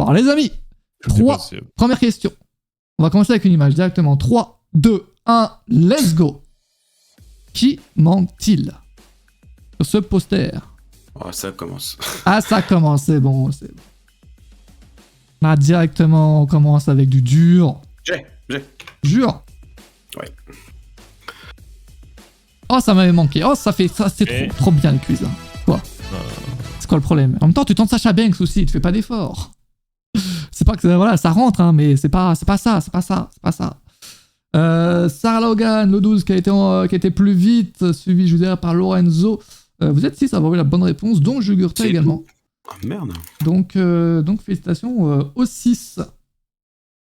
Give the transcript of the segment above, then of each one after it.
Bon, les amis, première question. On va commencer avec une image directement. 3, 2, 1, let's go. Qui manque-t-il sur ce poster? Oh, ça commence. Ah, ça commence, c'est bon. Là, directement, on commence avec du dur. J'ai. Dur. Ouais. Oh, ça m'avait manqué. Oh, ça c'est trop bien les quiz. Hein. Quoi? C'est quoi le problème? En même temps, tu tentes Sasha Banks aussi, tu fais pas d'effort. C'est pas que voilà, ça rentre, hein, mais c'est pas ça. Sarah Logan, le 12 qui a été plus vite, suivi, je vous dirais, par Lorenzo. Vous êtes 6 à avoir eu la bonne réponse, dont Jugurta également. Ah merde. Donc félicitations aux 6.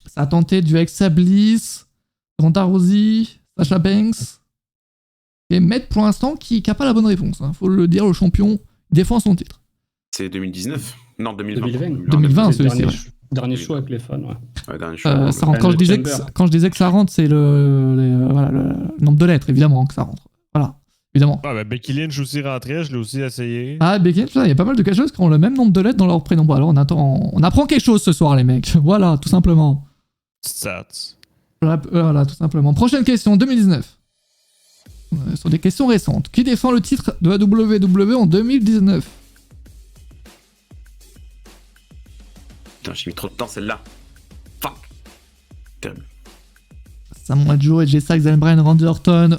Ça a tenté du Alexa Bliss, Ronda Rousey, Sasha Banks. Et Matt pour l'instant qui n'a pas la bonne réponse. Hein. Faut le dire, le champion défend son titre. C'est 2019. Non, 2020. 2020, celui-ci. Dernier choix avec les fans, ouais. Dernier choix. Ça rentre, quand je disais que ça rentre, c'est le nombre de lettres, évidemment, que ça rentre. Voilà, évidemment. Ah, bah, Becky Lynch aussi rentrait, je l'ai aussi essayé. Ah, Becky Lynch, il y a pas mal de cacheuses qui ont le même nombre de lettres dans leur prénom. Bon, alors on apprend quelque chose ce soir, les mecs. Voilà, tout simplement. Stats. Voilà, tout simplement. Prochaine question, 2019. Sur des questions récentes. Qui défend le titre de la WWE en 2019? Putain, j'ai mis trop de temps celle-là. Fuck. Terrible. Samoa Joe, AJ Styles, Daniel Bryan, Randy Orton.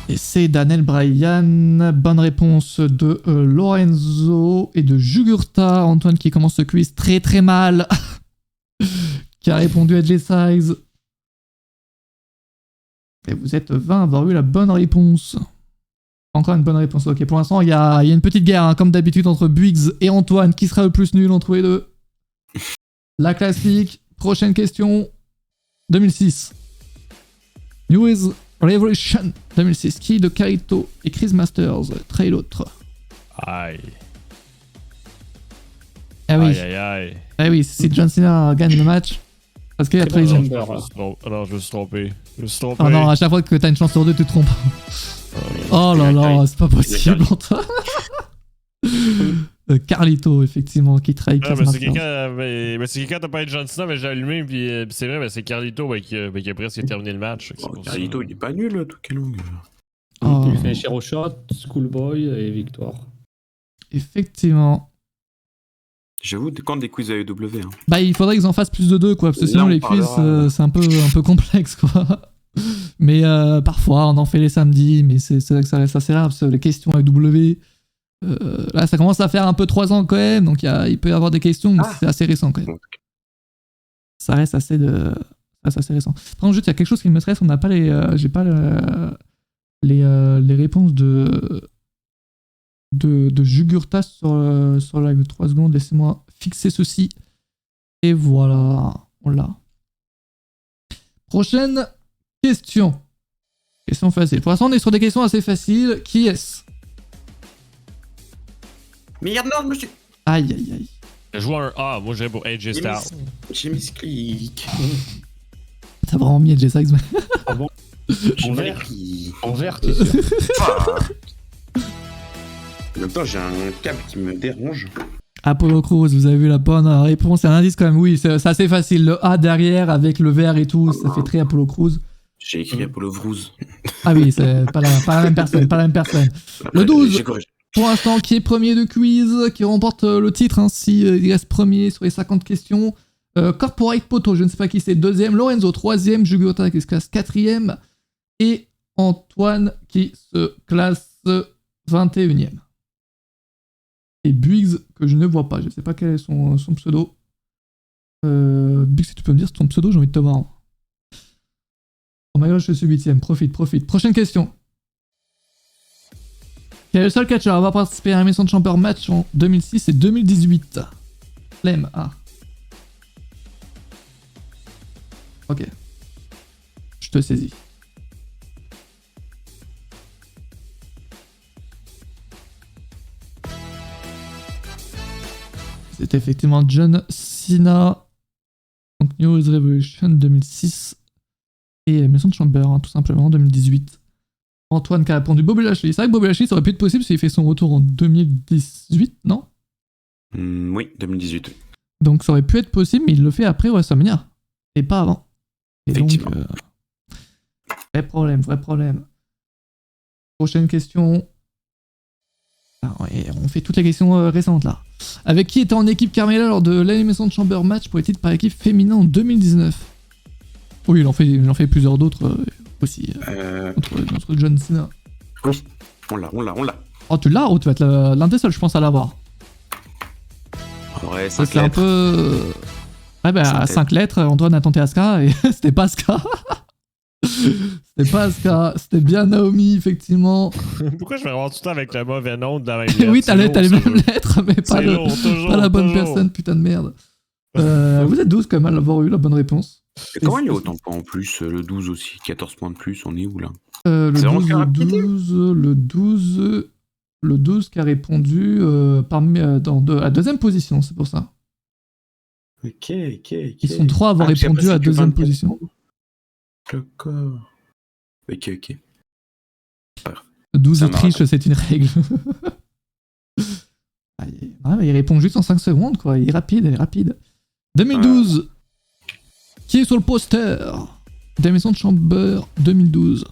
Et c'est Daniel Bryan. Bonne réponse de Lorenzo et de Jugurta. Antoine qui commence ce quiz très très mal. Qui a répondu à AJ Styles. Et vous êtes 20 à avoir eu la bonne réponse. Encore une bonne réponse. Ok, pour l'instant, il y a une petite guerre, hein, comme d'habitude, entre Biggs et Antoine. Qui sera le plus nul entre les deux? La classique. Prochaine question. 2006. New Year's Revolution 2006. Qui de Kaito et Chris Masters trahi l'autre? Aïe. Ah oui. Aïe. Ah oui, si John Cena gagne le match, parce qu'il y a trahison. Alors, je me suis trompé. Oh non, à chaque fois que t'as une chance sur deux, tu te trompes. Oh là là, c'est pas possible, Antoine. Carlito, effectivement, qui trahit Chris Masters. C'est quelqu'un, t'as pas été John Cena, mais j'ai allumé, puis c'est vrai, c'est Carlito qui a presque terminé le match. Carlito, il est pas nul, tout quel long. Il fait un Shiro Shot, Schoolboy et victoire. Effectivement. J'avoue, quand des quiz AEW. Hein. Bah, il faudrait qu'ils en fassent plus de deux, quoi, parce que sinon les quiz, c'est un peu complexe, quoi. Mais parfois, on en fait les samedis, mais c'est vrai que ça reste assez rare, parce que les questions AEW, là, ça commence à faire un peu 3 ans quand même, donc il peut y avoir des questions, mais c'est assez récent quand même. Ça reste assez récent. Par contre, juste, il y a quelque chose qui me stresse, on n'a pas j'ai pas les réponses de Jugurta sur live. 3 secondes, laissez-moi fixer ceci. Et voilà, on l'a. Prochaine question. Question facile. Pour l'instant, on est sur des questions assez faciles. Qui est-ce? Merde, non, monsieur. Aïe. Je joue un A, moi j'irais pour AJ Styles. J'ai mis ce clic. T'as vraiment mis AJ Styles. Ah bon? En vert, t'es sûr? En même temps, j'ai un câble qui me dérange. Apollo Crews, vous avez vu la bonne réponse. C'est un indice quand même, oui, c'est assez facile. Le A derrière avec le vert et tout, ça fait très Apollo Crews. J'ai écrit Apollo Crews. Ah oui, c'est pas la même personne, Le 12, pour l'instant, qui est premier de quiz, qui remporte le titre, hein, il reste premier sur les 50 questions. Corporate Poto, je ne sais pas qui c'est, deuxième. Lorenzo, troisième. Jugurta qui se classe quatrième. Et Antoine qui se classe 21ème. Et Biggs, que je ne vois pas, je ne sais pas quel est son pseudo. Biggs, si tu peux me dire ton pseudo, j'ai envie de te voir. Oh my god, je suis 8ème, profite. Prochaine question. Quel est le seul catcheur à avoir participé à un Maison de Chamber match en 2006 et 2018? Lem, Ok. Je te saisis. C'est effectivement John Cena. Donc New Year's Revolution 2006. Et Maison de Chamber, hein, tout simplement, 2018. Antoine qui a répondu Bobby Lashley. C'est vrai que Bobby Lashley, ça aurait pu être possible s'il fait son retour en 2018, non? Oui, 2018. Donc ça aurait pu être possible, mais il le fait après WrestleMania. Et pas avant. Et donc, Effectivement. vrai problème. Prochaine question. Ah ouais, on fait toutes les questions récentes là. Avec qui était en équipe Carmella lors de l'Elimination Chamber match pour les titres par équipe féminin en 2019? Oui, il en fait plusieurs d'autres aussi. Contre John Cena. Oui, on l'a. Oh, tu l'as? Oh, tu vas être l'un des seuls, je pense, à l'avoir. Ouais, Ça, 5 c'est un peu. Ouais, bah, 5 lettres, Antoine a tenté Asuka et c'était pas Asuka. C'était pas Asuka, c'était bien Naomi, effectivement. Pourquoi je vais avoir tout le temps avec le mauvais nom de la même Oui, t'as les lettre? mêmes lettres, mais pas la bonne personne, putain de merde. Vous êtes 12 quand même à l'avoir eu la bonne réponse. Et comment il y a autant de points en plus? Le 12 aussi, 14 points de plus, on est où là? Le C'est vraiment 12, le 12 qui a répondu dans la deuxième position, c'est pour ça. Ok. Ils sont 3 à avoir répondu à deuxième position. D'accord. Ok. Le 12 Ça Autriche, c'est une règle. Il répond juste en 5 secondes, quoi. Il est rapide. 2012. Qui est sur le poster? Elimination Chamber 2012.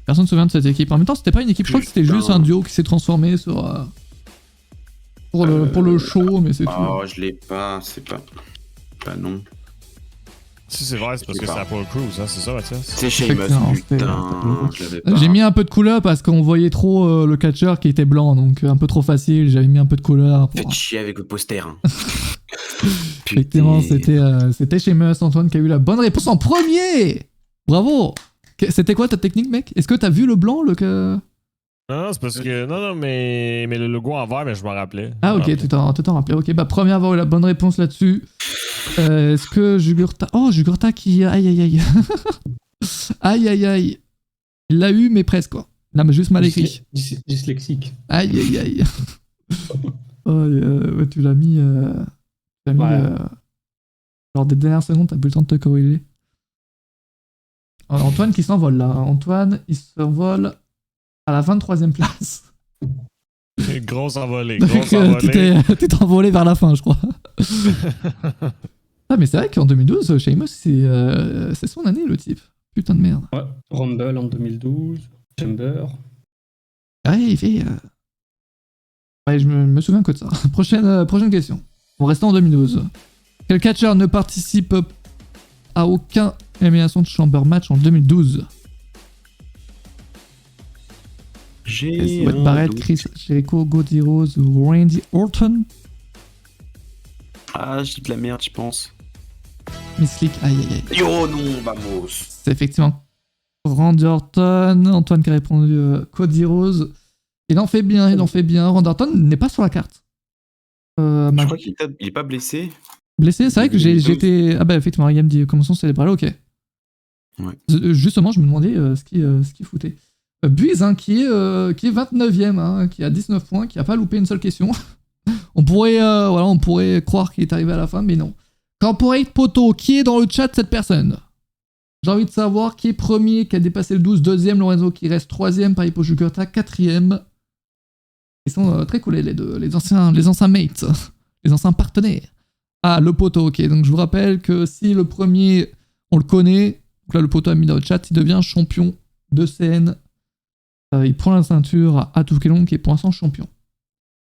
Personne ne se souvient de cette équipe. En même temps, c'était pas une équipe, je crois que c'était juste un duo qui s'est transformé sur pour le show, mais c'est tout. Oh, je l'ai pas, c'est pas non. Si c'est vrai, c'est parce que c'est Apollo Crews, hein, c'est ça, Mathias? C'est Sheamus, putain, je l'avais pas. J'ai mis un peu de couleur parce qu'on voyait trop le catcheur qui était blanc, donc un peu trop facile. J'avais mis un peu de couleur. Faites chier avec le poster. Hein. Effectivement, c'était Sheamus, Antoine qui a eu la bonne réponse en premier. Bravo. C'était quoi ta technique, mec? Est-ce que t'as vu le blanc, Non, c'est parce que. Non, mais le logo en vert, mais je m'en rappelais. Ah, ok, tu t'en rappelais. Ok, bah, premier à avoir eu la bonne réponse là-dessus. Est-ce que Jugurta. Oh, Jugurta qui. Aïe. Aïe. Il l'a eu, mais presque, quoi. Là, mais juste mal écrit. Dyslexique. Aïe. Oh, ouais, tu l'as mis. Lors des dernières secondes, t'as plus le temps de te corriger. Alors, Antoine qui s'envole là. Antoine, il s'envole à la 23e place. Grosse envolée. Tu t'es envolé vers la fin, je crois. Ah, mais c'est vrai qu'en 2012, Sheamus, c'est son année, le type. Putain de merde. Ouais, Rumble en 2012, Chamber. Ouais, il fait. Ouais, je me souviens que de ça. Prochaine question. On reste en 2012. Quel catcheur ne participe à aucun élimination de Chamber match en 2012? Wade Barrett, Chris Jericho, Cody Rhodes ou Randy Orton? Ah, je dis de la merde, je pense. Mislick, aïe. Yo, non, vamos. C'est effectivement Randy Orton. Antoine qui a répondu Cody Rhodes. Il en fait bien. Randy Orton n'est pas sur la carte. Je crois qu'il est pas blessé. Blessé, c'est vrai que j'étais. Ah bah effectivement, il me dit commençons à célébrer, ok. Ouais. Justement, je me demandais ce qu'il foutait. Buiz, hein, qui est 29ème, hein, qui a 19 points, qui a pas loupé une seule question. on pourrait croire qu'il est arrivé à la fin, mais non. Corporate Poto, qui est dans le chat cette personne? J'ai envie de savoir qui est premier, qui a dépassé le 12, deuxième Lorenzo qui reste troisième, Paris pour Jugurta, quatrième. Ils sont très cool les deux, les anciens mates, les anciens partenaires. Ah, le Poto, ok. Donc je vous rappelle que si le premier, on le connaît, donc là le Poto a mis dans le chat, il devient champion de CN. Il prend la ceinture à Toukelon qui est pour l'instant champion.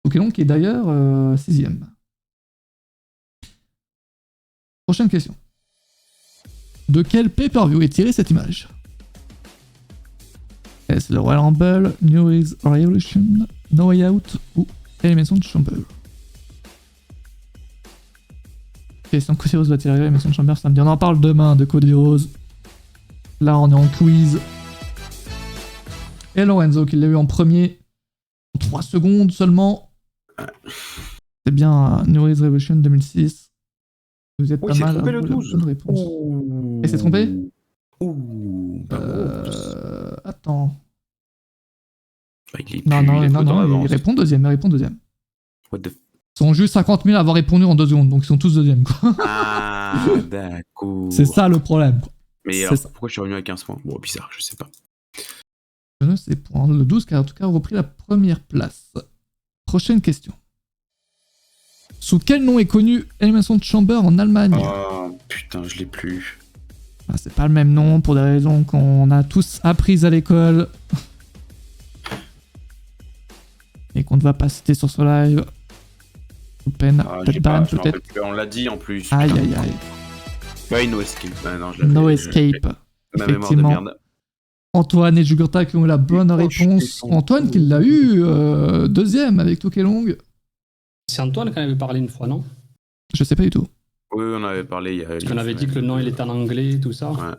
Toukelon qui est d'ailleurs 6ème. Prochaine question. De quel pay-per-view est tirée cette image? Est-ce le Royal Rumble, New Year's Revolution, No Way Out ou Elimination Chamber? Question Cody Rhodes va-t-il arriver à Elimination Chamber samedi? On en parle demain de Cody Rhodes. Là, on est en quiz. Et Lorenzo qui l'a eu en premier. 3 secondes seulement. C'est bien New Year's Revolution 2006. Vous êtes pas mal. Trompé le 12. Bonne réponse. Et c'est trompé? Attends. Non, il répond deuxième. What the... Ils sont juste 50 000 à avoir répondu en 2 secondes, donc ils sont tous deuxième, quoi. Ah, d'accord. C'est ça le problème. Mais alors, pourquoi je suis revenu à 15 points? Bon, bizarre, je sais pas. c'est pour le 12 qui a en tout cas repris la première place. Prochaine question. Sous quel nom est connu Elimination Chamber en Allemagne? Oh putain, je l'ai plus. C'est pas le même nom pour des raisons qu'on a tous apprises à l'école. Et qu'on ne va pas citer sur ce live. Open, peut-être ban, peut-être. On l'a dit en plus. Aïe aïe aïe. Ouais, No Escape. Ah, non, No Escape. Ma mémoire de Effectivement. merde. Antoine et Jugurtha qui ont eu la bonne réponse. Antoine qui l'a eu deuxième avec Tokelong. C'est Antoine qui en avait parlé une fois, non? Je sais pas du tout. Oui, on avait parlé il y a. Parce qu'on avait dit que le nom il était en anglais, tout ça. Ouais.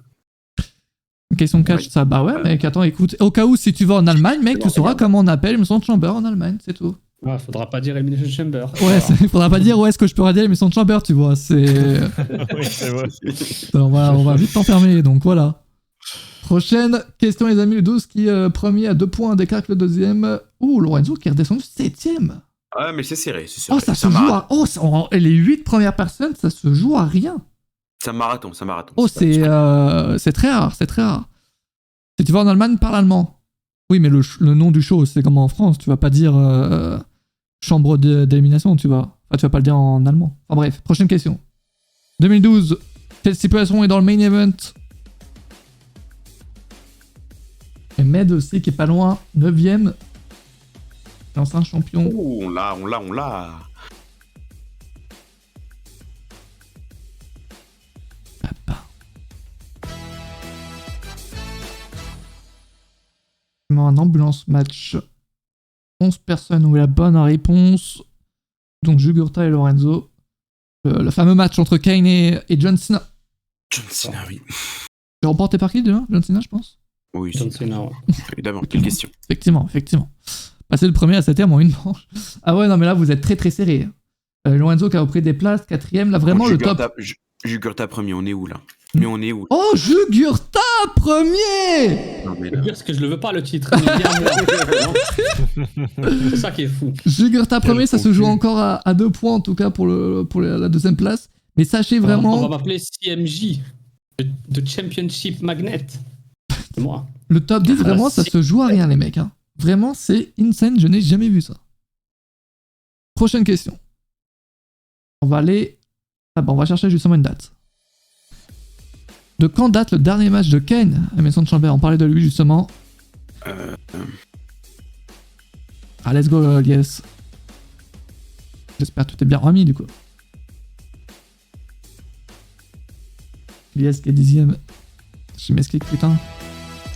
Une question catch, Ouais. ça. Bah ouais, mec, attends, écoute. Au cas où, si tu vas en Allemagne, mec, tu sauras comment on appelle Elimination Chamber en Allemagne, c'est tout. Ouais, faudra pas dire Elimination Chamber. Ouais, il faudra pas dire où est-ce que je peux radier Elimination Chamber, tu vois. C'est. Oui, c'est vrai. Alors voilà, on va vite t'enfermer, donc voilà. Prochaine question, les amis. Le 12 qui premier à 2 points d'écart avec le deuxième. Ouh, Lorenzo qui est redescendu 7ème. Ouais, mais c'est serré, c'est serré. Oh, ça se joue à. Oh, les 8 premières personnes, ça se joue à rien. C'est un marathon, c'est un marathon. Oh, c'est très rare, c'est très rare. Si tu vas en Allemagne, parle allemand. Oui, mais le nom du show, c'est comme en France. Tu vas pas dire chambre d'élimination, tu vois. Enfin, tu vas pas le dire en allemand. Enfin bref, prochaine question. 2012, quelle stipulation est dans le main event? Et Med aussi qui est pas loin, 9ème. L'ancien champion. Oh, on l'a. Un ambulance match. 11 personnes ont eu la bonne réponse. Donc Jugurtha et Lorenzo. Le fameux match entre Kane et John Cena. John Cena, oui. C'est remporté par qui déjà? John Cena, je pense. Oui, John Cena, ouais. évidemment. Quelle question. Effectivement. Passer le premier à 7ème en une manche. Ah ouais, non, mais là, vous êtes très très serré. Lorenzo qui a repris des places, 4ème. Là, vraiment, le top. Jugurtha premier, on est où là? Mais on est où? Oh, Jugurtha premier! Non, mais Le là. pire, c'est que je le veux pas, le titre. Il est bien moi. C'est ça qui est fou. Jugurtha Quel premier, ça se faux joue cul. encore à 2 points en tout cas pour la deuxième place. Mais sachez On va vraiment, m'appeler CMJ. De Championship Magnet. C'est moi. le top 10, vraiment, ça se joue à rien, les mecs. Hein. Vraiment, c'est insane, je n'ai jamais vu ça. Prochaine question. On va aller. Ah bah, on va chercher justement une date. De quand date le dernier match de Kane à Maison de Chambert? On parlait de lui justement. Ah, let's go, yes. J'espère que tu t'es bien remis du coup. Yes qui est 10ème. Je m'explique, putain.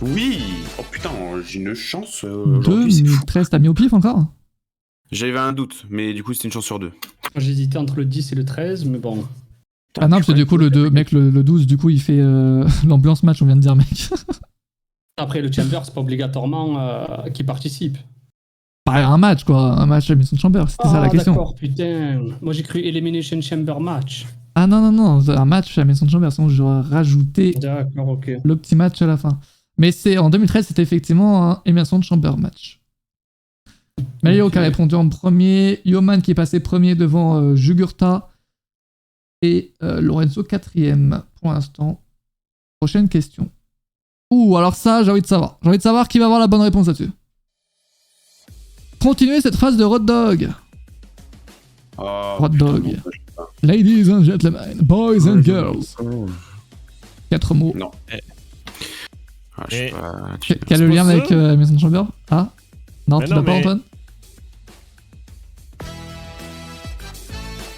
Oui. Oh putain, j'ai une chance. Aujourd'hui, c'est fou. 2013, t'as mis au pif encore? J'avais un doute, mais du coup, c'était une chance sur 2. J'hésitais entre le 10 et le 13, mais bon. Ah non, parce que du coup, le 12, du coup, il fait l'ambulance match, on vient de dire, mec. Après, le Chamber, c'est pas obligatoirement qui participe. Pas un match, quoi. Un match à Maison de Chamber, c'était ça la question. D'accord, putain. Moi, j'ai cru Elimination Chamber match. Ah non, un match à Maison de Chamber, sinon j'aurais rajouté D'accord, ok. le petit match à la fin. Mais c'est en 2013, c'était effectivement un Emerson de Chamber match. Mario qui a répondu en premier, Yoman qui est passé premier devant Jugurtha et Lorenzo 4ème pour l'instant. Prochaine question. Ouh, alors ça, j'ai envie de savoir. J'ai envie de savoir qui va avoir la bonne réponse là-dessus. Continuez cette phase de Road Dog. Oh, Hot putain, dog. non, je sais pas. Ladies and gentlemen, boys and girls. 4 mots. Non. Ah, je sais Et- pas. Quel est le C'est lien pas avec ça Maison de Chamber? Ah? Non, Mais tu non, l'as pas, mais- Antoine?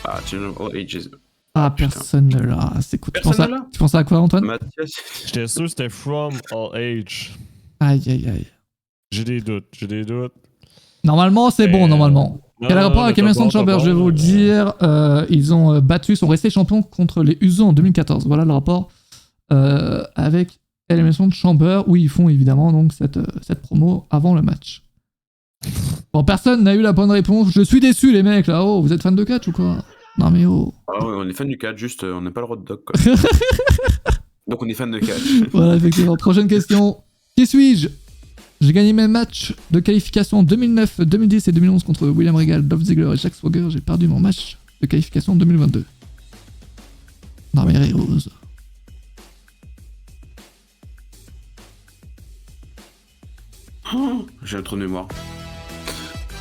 Ah, Children of All Ages. Ah, putain. personne ne l'a. C'est cool. Personne ne l'a Tu pensais à quoi, Antoine? Mathias. J'étais sûr que c'était From All Age. Aïe, aïe, aïe. J'ai des doutes. Normalement, c'est bon, normalement. Non, Quel non, rapport non, avec mais Emerson t'as Chamber? bon, Je vais vous le dire. Ils ont sont restés champions contre les Usos en 2014. Voilà le rapport avec Emerson Chamber, où ils font évidemment donc cette promo avant le match. Bon, personne n'a eu la bonne réponse. Je suis déçu, les mecs, là. Oh, vous êtes fan de catch ou quoi? Non, mais oh. Ah ouais, on est fan du catch, juste on n'a pas le Road Dog quoi. Donc on est fan de catch. Voilà, effectivement. Prochaine question. Qui suis-je? J'ai gagné mes matchs de qualification en 2009, 2010 et 2011 contre William Regal, Dolph Ziggler et Jack Swagger. J'ai perdu mon match de qualification en 2022. Non mais Rose. Oh, j'ai un trou de mémoire.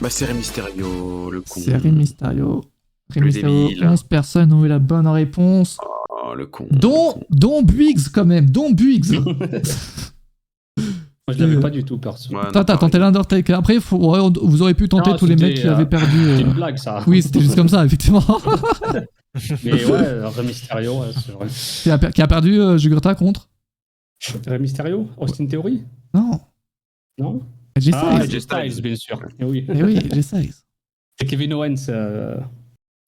Bah, c'est Rey Mysterio, le con. C'est Rey Mysterio. Rey Le Mysterio, débile. 11 personnes ont eu la bonne réponse. Oh, le con. Dont Buiggs, quand même. Dont Buiggs. Moi, je l'avais pas du tout, perso. Ouais, T'as tenté l'Undertaker. Après, vous auriez pu tenter Non, tous les mecs qui avaient perdu. C'était une blague, ça. Oui, c'était juste comme ça, effectivement. Mais ouais, Rey Mysterio, ouais, c'est vrai. Qui a perdu Jugurtha contre Rey Mysterio Austin Theory Non. Non Jay Ah, Styles. Jay Styles, bien sûr. Eh oui. Eh oui, Jay Styles. C'est Kevin Owens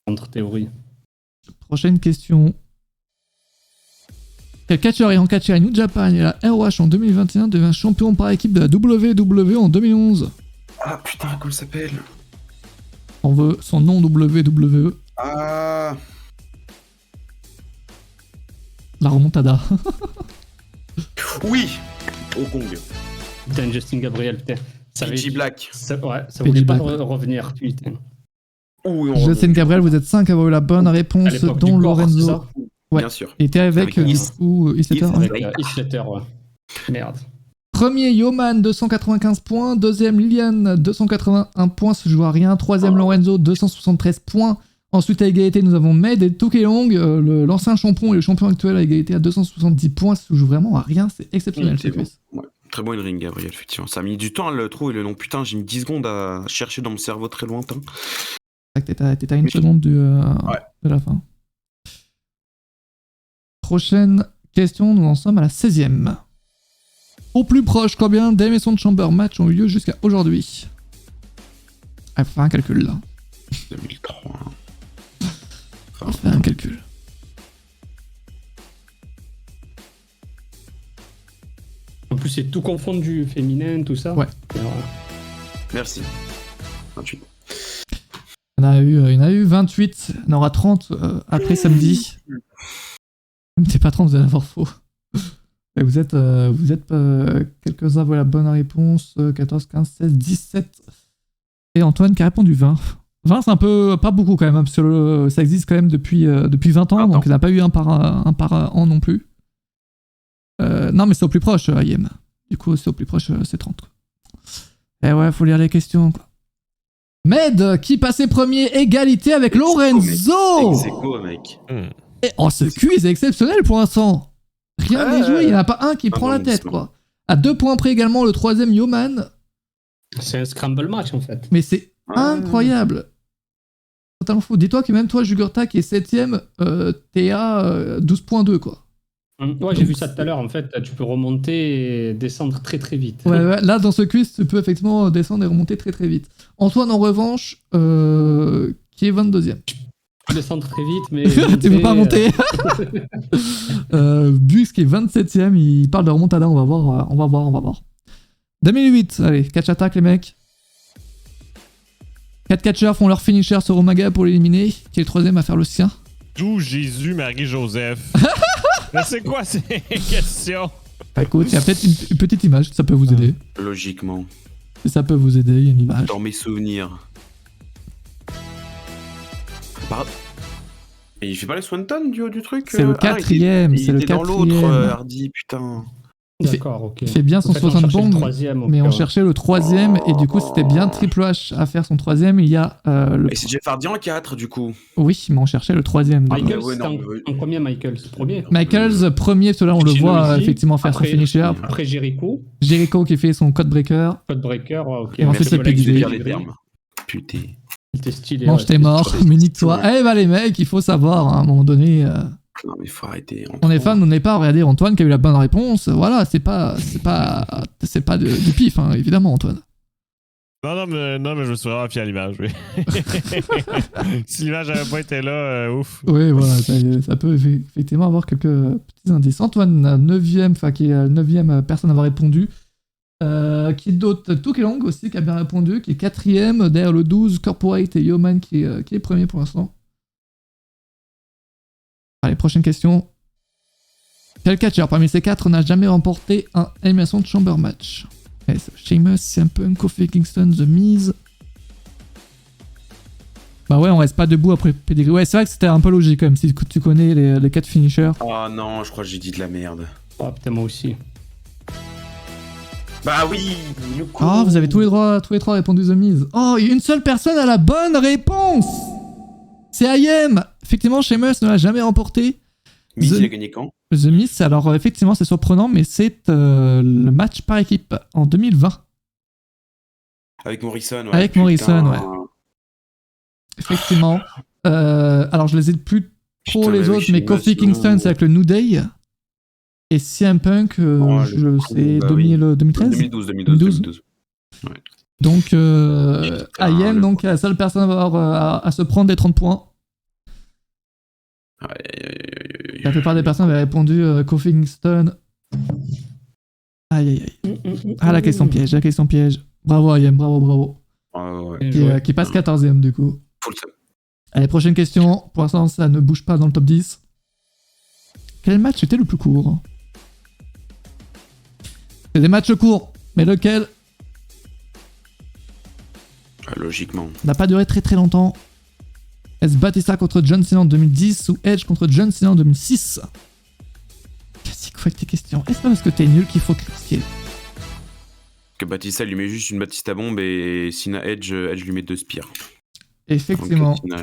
contre Theory. Prochaine question. Quel catcheur ayant catché à New Japan et à la ROH en 2021 devient champion par équipe de la WWE en 2011 ? Ah putain, comment ça s'appelle? On veut son nom WWE. Ah. La remontada. Oui. Au Kong. Putain, Justin Gabriel, putain. Ça PG Black. Ouais, ça PG voulait pas Black. revenir, putain. Oui, Justin Gabriel, vous êtes 5 à avoir eu la bonne À réponse, l'époque dont du corps, c'est Lorenzo. ça Ouais. Bien sûr. Il était avec, Avec du Heath. coup, Isletter, Heath. ouais. Avec Isletter, ouais. Merde. Premier, Yoman, 295 points. Deuxième, Lilian, 281 points, se joue à rien. Troisième, Lorenzo, 273 points. Ensuite, à égalité, nous avons Med et Tokelong, l'ancien champion et le champion actuel à égalité à 270 points, se joue vraiment à rien. C'est exceptionnel, ce C'est bon. quiz. Ouais. Très bon in-ring, Gabriel, effectivement. Ça a mis du temps à le trouver, le nom. Putain, j'ai mis 10 secondes à chercher dans mon cerveau très lointain. T'étais à une seconde de la fin. Prochaine question, nous en sommes à la 16e. Au plus proche, combien d'Elimination Chamber match ont eu lieu jusqu'à aujourd'hui ? Ah, faut faire un calcul là. 2003. Faut faire un calcul. En plus, c'est tout confondu, féminin, tout ça. Ouais. Et voilà. Merci. 28. Il y en a eu 28, il y en aura 30 après samedi. Même t'es pas 30, vous allez avoir faux. Et vous êtes quelques-uns avec la bonne réponse. 14, 15, 16, 17. Et Antoine qui a répondu 20. 20, c'est un peu, pas beaucoup quand même, hein, parce que ça existe quand même depuis 20 ans, donc il n'y en a pas eu un par an non plus. Non, mais c'est au plus proche, Ayem. Du coup, c'est au plus proche, c'est 30. Quoi. Et ouais, faut lire les questions, quoi. Med, qui passait premier, égalité avec Lorenzo. Ex-aequo, mec. Et, oh, ce quiz est exceptionnel pour l'instant. Rien n'est joué, il n'y en a pas un qui prend la tête, bon. quoi. À 2 points près également, le troisième, Yoman. C'est un scramble match, en fait. Mais c'est incroyable. Totalement fou. Dis-toi que même toi, Jugurtha, qui est 7ème, t'es à 12.2, quoi. Ouais, j'ai vu ça tout à l'heure, en fait. Tu peux remonter et descendre très très vite. Ouais, là, dans ce quiz, tu peux effectivement descendre et remonter très très vite. Antoine, en revanche, qui est 22ème. Tu peux descendre très vite, mais... Tu peux pas monter. Bux, qui est 27ème, il parle de remontada, on va voir. 2008, allez, catch attack, les mecs. 4 catcheurs font leur finisher sur Omaga pour l'éliminer, qui est le troisième à faire le sien. D'où Jésus, Marie-Joseph. Mais c'est quoi ces questions? Bah, écoute, il y a peut-être une petite image, ça peut vous aider. Logiquement. Si ça peut vous aider, il y a une image. Dans mes souvenirs. Et il fait pas les Swanton du truc C'est le quatrième, il c'est le était dans l'autre, quatrième. Hardy, putain. D'accord, ok. Il fait bien son En fait, on 60 cherchait le bombes, troisième, mais ok, on ouais. cherchait le troisième, et du coup, c'était bien Triple H à faire son troisième. Il y a le... Et c'est Jeff Hardy en 4, du coup. Oui, mais on cherchait le troisième. donc. Michael, ouais, c'était non, en combien, Michael? C'est premier. Michaels, premier, parce que là, on le Gino voit Lizzy. effectivement faire Après- son finisher. Après Jericho, Jericho qui fait son code breaker. Codebreaker, ouais, ok. Et ensuite, c'est Merci, PDD. Je Alex, dire j'ai les vu. termes. Putain. Il était stylé. Mange ouais, t'es c'était mort, stylé. mais nique-toi. Eh bah les mecs, il faut savoir, hein, à un moment donné... Non, mais faut arrêter. On est fan, on n'est pas. Regardez Antoine qui a eu la bonne réponse. Voilà, c'est pas du pif, hein, évidemment, Antoine. Non, mais je me suis vraiment fier à l'image, oui. Si l'image n'avait pas été là, ouf. Oui, voilà, ça peut effectivement avoir quelques petits indices. Antoine, 9ème, enfin, qui est la 9ème personne à avoir répondu. Qui d'autre? Tokelong aussi, qui a bien répondu, qui est 4ème. Derrière le 12, Corporate et Yoman qui est premier pour l'instant. Allez, prochaine question. Quel catcheur parmi ces 4 n'a jamais remporté un Elimination Chamber match? Sheamus, CM Punk, Kofi Kingston, The Miz. Bah ouais, on reste pas debout après Pedigree. Ouais, c'est vrai que c'était un peu logique quand même, si tu connais les 4 finishers. Oh non, je crois que j'ai dit de la merde. Oh putain, moi aussi. Bah oui, le coup. Ah, vous avez tous les trois répondu The Miz. Oh, une seule personne a la bonne réponse. C'est IM. Effectivement, Sheamus ne l'a jamais remporté. Miz, The- il a gagné quand? The Miz, alors effectivement, c'est surprenant, mais c'est le match par équipe en 2020. Avec Morrison, ouais. Avec putain. Morrison, ouais. Effectivement. Alors, je les ai plus trop Putain, les mais oui, autres, mais Sheamus, Kofi non. Kingston, c'est avec le New Day. Et CM Punk, c'est bah oui. 2013 2012. Donc, Putain, IM, le- donc, la seule personne à avoir à se prendre des 30 points. Aïe, aïe, aïe, aïe, aïe. La plupart des personnes avaient répondu Kofi Kingston. Aïe, aïe, aïe. Ah, la question piège. Bravo, IM, bravo. Ouais. Qui passe 14ème, du coup. Full seum. Allez, prochaine question. Pour l'instant, ça ne bouge pas dans le top 10. Quel match était le plus court? C'est des matchs courts, mais lequel Logiquement. n'a pas duré très très longtemps? Est-ce Batista contre John Cena en 2010 ou Edge contre John Cena en 2006? Qu'est-ce que avec tes questions? Est-ce pas parce que t'es nul qu'il faut critiquer? Que Batista lui met juste une Batista bombe et Cena Edge lui met 2 spires. Effectivement. Donc, Cena-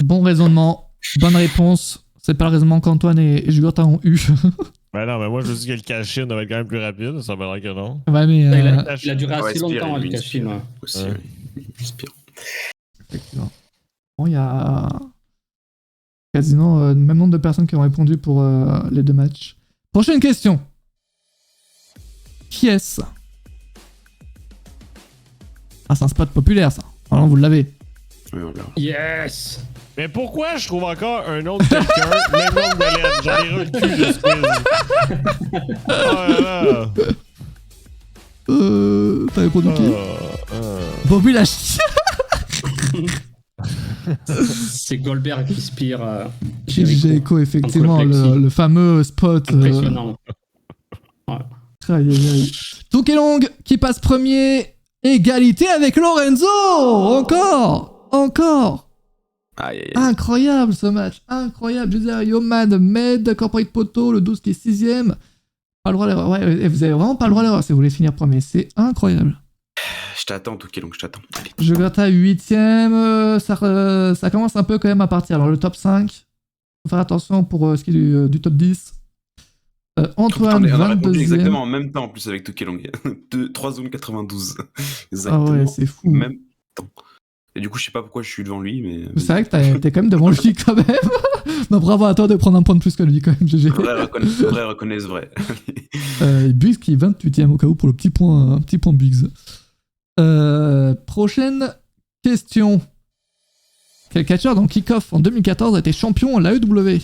Bon raisonnement, bonne réponse. C'est pas le raisonnement qu'Antoine et Jugurta ont eu. Ben non, mais moi, je me suis dit que le cash-in va être quand même plus rapide. Ça m'aimerait que non. Ouais, mais. Il a duré Ouais, assez Spire, longtemps, lui, le une Cashin. Ouais. Aussi, Ouais. oui. Spire. Effectivement. Bon, il y a quasiment le même nombre de personnes qui ont répondu pour les deux matchs. Prochaine question. Qui est-ce? Ah, c'est un spot populaire, ça. Alors, vous l'avez. Oui, on verra. Yes! Mais pourquoi je trouve encore un autre quelqu'un, même nombre de lettres? J'en ai ras le cul de ce quiz. Oh là là. T'as répondu qui? Bobby Lashley. C'est Goldberg qui spire. Jericho, effectivement, Entre le plexi. le fameux spot. Impressionnant. Aïe, aïe, aïe. Toukelong qui passe premier. Égalité avec Lorenzo. Encore. Aïe, aïe, aïe. Incroyable ce match. Incroyable. Je veux dire, Yoman, Med, Corporate Poto, le 12 qui est 6ème. Pas le droit à l'erreur. Ouais, vous avez vraiment pas le droit à l'erreur si vous voulez finir premier. C'est incroyable. Je t'attends, Toukelong, je t'attends. Allez. Je gratte à 8ème. Ça commence un peu quand même à partir. Alors le top 5. Faut faire attention pour ce qui est du top 10. Antoine, on a répondu 22ème. exactement en même temps en plus avec Toukelong. 3 zones 92. Ah Exactement. ouais, c'est fou. Même temps. Et du coup, je sais pas pourquoi je suis devant lui, mais. C'est vrai que t'es quand même devant lui quand même. Non, bravo à toi de prendre un point de plus que lui quand même, GG. Vrai reconnaissent vrai. Biggs qui est 28ème au cas où pour le petit point Biggs. Prochaine question. Quel catcheur dans Kickoff en 2014 a été champion à l'AEW?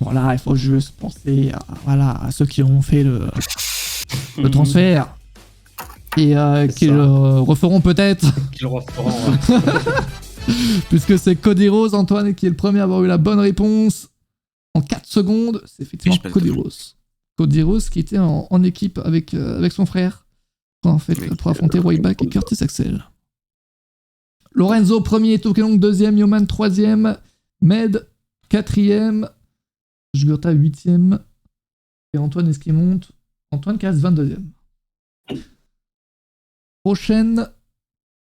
Bon là, il faut juste penser à ceux qui ont fait le transfert et qui le referont peut-être. Qui le referont. Ouais. Puisque c'est Cody Rhodes, Antoine, qui est le premier à avoir eu la bonne réponse en 4 secondes. C'est effectivement Cody Rhodes. Cody Rhodes qui était en équipe avec son frère pour affronter Ryback et Curtis Axel. Lorenzo premier, Toukelong deuxième, Yoman troisième, Med quatrième, Jugurta 8ème et Antoine est-ce qu'il monte? Antoine qui reste 22ème. Prochaine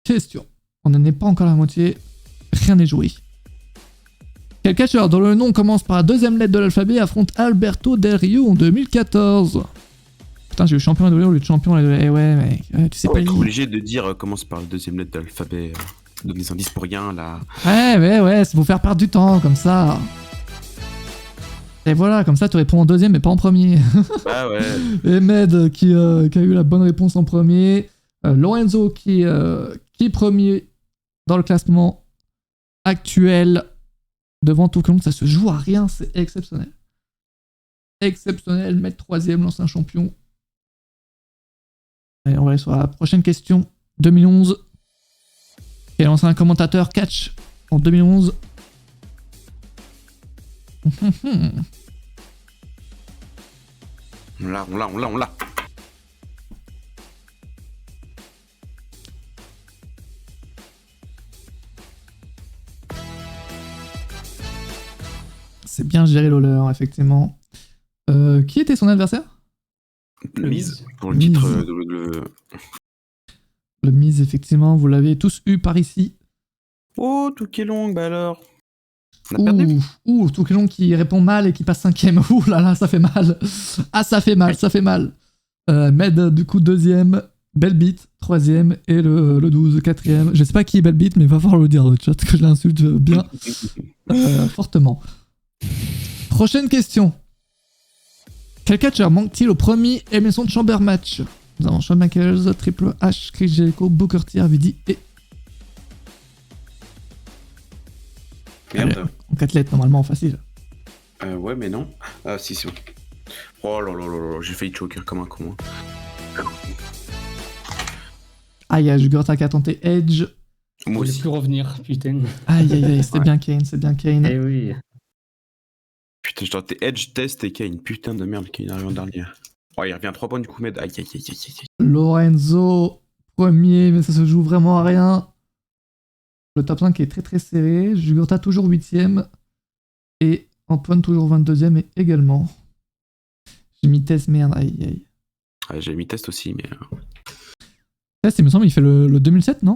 question. On n'en est pas encore à la moitié. Rien n'est joué. Quel catcheur dont le nom commence par la deuxième lettre de l'alphabet affronte Alberto Del Rio en 2014? Putain, j'ai eu champion de au lieu de champion. Eh ouais, mec, tu sais pas T'es lire. obligé de dire commence par la deuxième lettre de l'alphabet. Donner des indices pour rien, là. Ouais, c'est pour faire perdre du temps, comme ça. Et voilà, comme ça, tu réponds en deuxième, mais pas en premier. Bah ouais. Et Med qui a eu la bonne réponse en premier. Lorenzo qui est premier dans le classement actuel devant Toukelong. Ça se joue à rien, c'est exceptionnel. Exceptionnel, Med troisième, l'ancien champion. Allez, on va aller sur la prochaine question. 2011. Quel ancien commentateur catch en 2011? On l'a. c'est bien géré Lawler, effectivement. Qui était son adversaire? Le Miz, pour le Miz. titre Le Miz, effectivement, vous l'avez tous eu par ici. Oh, Touquet Long, bah alors. On a perdu. Touquet Long qui répond mal et qui passe 5ème. Ouh là là, ça fait mal. Ah, ça fait mal, ça fait mal. Med, du coup, 2ème. Bellbeat, 3ème. Et le 12, 4ème. Je sais pas qui est Bellbeat, mais il va falloir le dire dans le chat que je l'insulte bien fortement. Prochaine question. Quel catcheur manque-t-il au premier Emerson Chamber match? Nous avons Shawn Michaels, Triple H, Chris Jericho, Booker T, RVD et... Merde. En 4 lettres, normalement, facile. Ouais, mais non. Ah, si, c'est bon. Oh là là là là, j'ai failli choker comme un con. Aïe, aïe, Jugurta qui a tenté Edge. Moi Je voulais aussi. plus revenir, putain. Aïe, aïe, aïe, c'était bien Kane, c'est bien Kane. Eh oui. Putain, je tentais Edge, Test et Kane. Putain de merde, Kane arrive en dernier. Oh, il revient à 3 points du coup, Med. Aïe, aïe, aïe, aïe, aïe. Lorenzo, premier, mais ça se joue vraiment à rien. Le top 5 est très très serré. Jugurta toujours 8ème. Et Antoine toujours 22ème et également. J'ai mis Test, merde, aïe, aïe. Ouais, j'ai mis Test aussi, mais. Test, il me semble, il fait le 2007, non?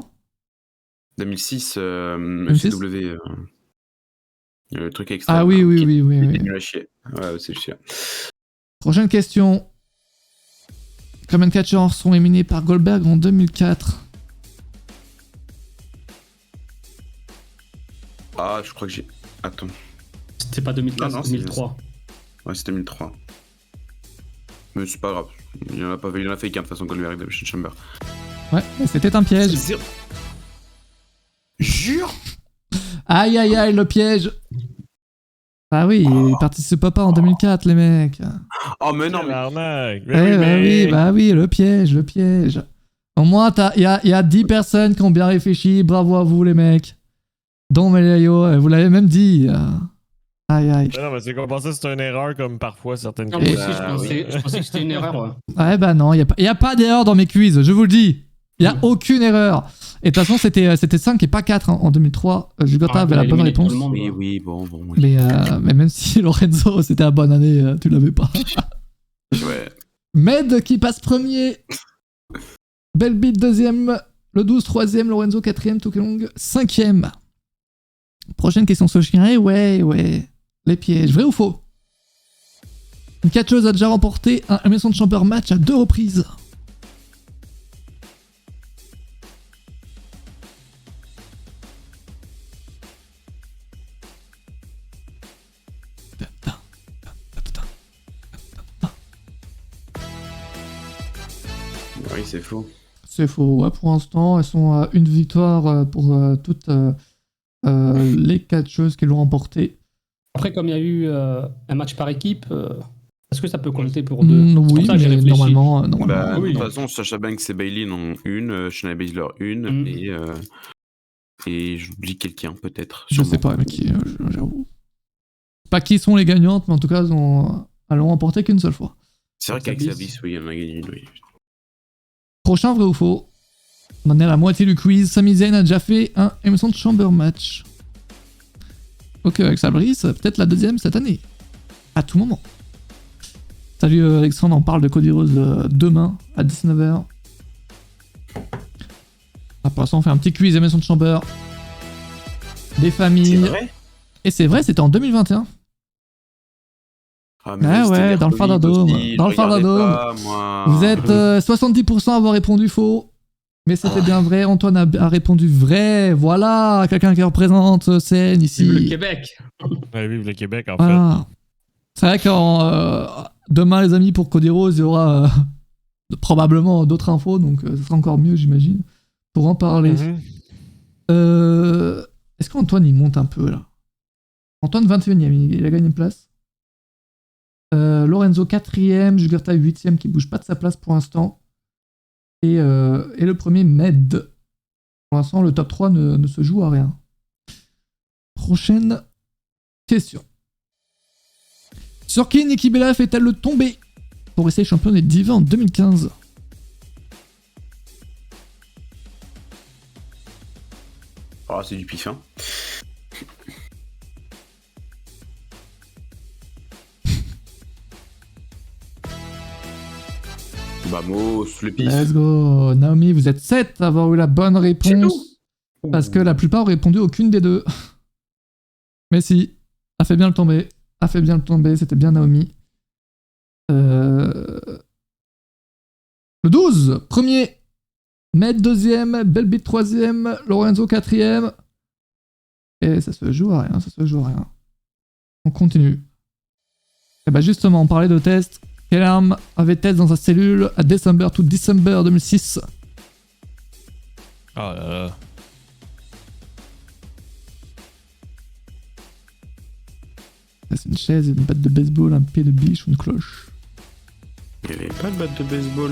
2006, 2006? ECW. Le truc extra. Ah oui, oui, oui, oui. Il oui. était nul à chier. Ouais, c'est sûr. Prochaine question. Combien de catcheurs sont éliminés par Goldberg en 2004? Ah, je crois que j'ai. Attends. C'était pas 2015, Non, non, c'est 2003. Ouais, c'est 2003. Mais c'est pas grave. Il en a pas fait, il en a fait qu'un de toute façon, Goldberg de Chamber. Ouais, mais c'était un piège. Jure. Aïe, aïe, aïe, le piège. Ah oui, ils participent pas en 2004, les mecs. Oh, mais non, mais. Tabarnak. Bah oui, le piège, le piège. Au moins, il y a 10 personnes qui ont bien réfléchi. Bravo à vous, les mecs. Dont Melayo, vous l'avez même dit. Aïe, aïe. Non, mais c'est qu'on pensait que c'était une erreur comme parfois certaines Non, moi questions. aussi, je pensais que c'était une erreur. Ouais. Ouais, bah non, il y a pas d'erreur dans mes quiz, je vous le dis. Il y a aucune erreur. Et de toute façon, c'était 5 et pas 4 en Jugurta avait la bonne réponse. Oui, oui, bon. Mais même si Lorenzo, c'était la bonne année, tu l'avais pas. Ouais. Med qui passe premier. Bellbeat deuxième. Le 12 troisième. Lorenzo quatrième. Toukelong cinquième. Prochaine question sur le chien. Ouais. Les pièges. Vrai ou faux? Une catcheuse a déjà remporté un Emerson Chamber match à 2 reprises. Oui, c'est faux. C'est faux. Ouais, pour l'instant, elles sont à une victoire pour toutes les catcheuses qui l'ont remporté. Après, comme il y a eu un match par équipe, est-ce que ça peut compter pour deux? C'est pour Oui, ça que j'ai mais réfléchi. normalement. Bah, oui. de toute façon, Sasha Banks et Bayley en ont une, Shayna Baszler une, et j'oublie quelqu'un peut-être. Je sais pas, mec, j'avoue. Pas qui sont les gagnantes, mais en tout cas, elles l'ont remporté qu'une seule fois. C'est vrai qu'avec Sabis, oui, il y en a gagné une, oui. Prochain, vrai ou faux? On en est à la moitié du quiz. Sami Zayn a déjà fait un Emerson Chamber match. Ok, Alexa Bliss, peut-être la deuxième cette année. À tout moment. Salut Alexandre, on parle de Cody Rhodes demain à 19h. Ah, pour l'instant, on fait un petit quiz Emerson Chamber. Des familles. C'est vrai? Et c'est vrai, c'était en 2021. Ah, ouais, dans le Father Dome. Dans le Father Dome. Vous êtes 70% à avoir répondu faux. Mais c'était bien vrai. Antoine a répondu vrai. Voilà, quelqu'un qui représente scène ici. Vive le Québec. Ouais, vive le Québec, en fait. Voilà. C'est vrai que demain, les amis, pour Cody Rhodes, il y aura probablement d'autres infos. Donc, ce sera encore mieux, j'imagine, pour en parler. Est-ce qu'Antoine, il monte un peu, là? Antoine, 21ème, il a gagné une place. Lorenzo 4ème, Jugurta 8ème qui bouge pas de sa place pour l'instant. Et le premier Med. Pour l'instant, le top 3 ne se joue à rien. Prochaine question. Sur qui Nikki Bella fait-elle le tomber pour essayer champion des Divas en 2015? Ah, c'est du pif, hein. Vamos, le pif. Let's go. Naomi, vous êtes 7 à avoir eu la bonne réponse. Parce que la plupart ont répondu aucune des deux. Mais si, a fait bien le tomber. C'était bien Naomi. Le 12, premier. Med deuxième, Belbit troisième, Lorenzo quatrième. Et ça se joue à rien, On continue. Et bah justement, on parlait de tests. Quelle arme avait test dans sa cellule à December 2006? Oh là là. C'est une chaise, une batte de baseball, un pied de biche ou une cloche. Il n'y avait pas de batte de baseball.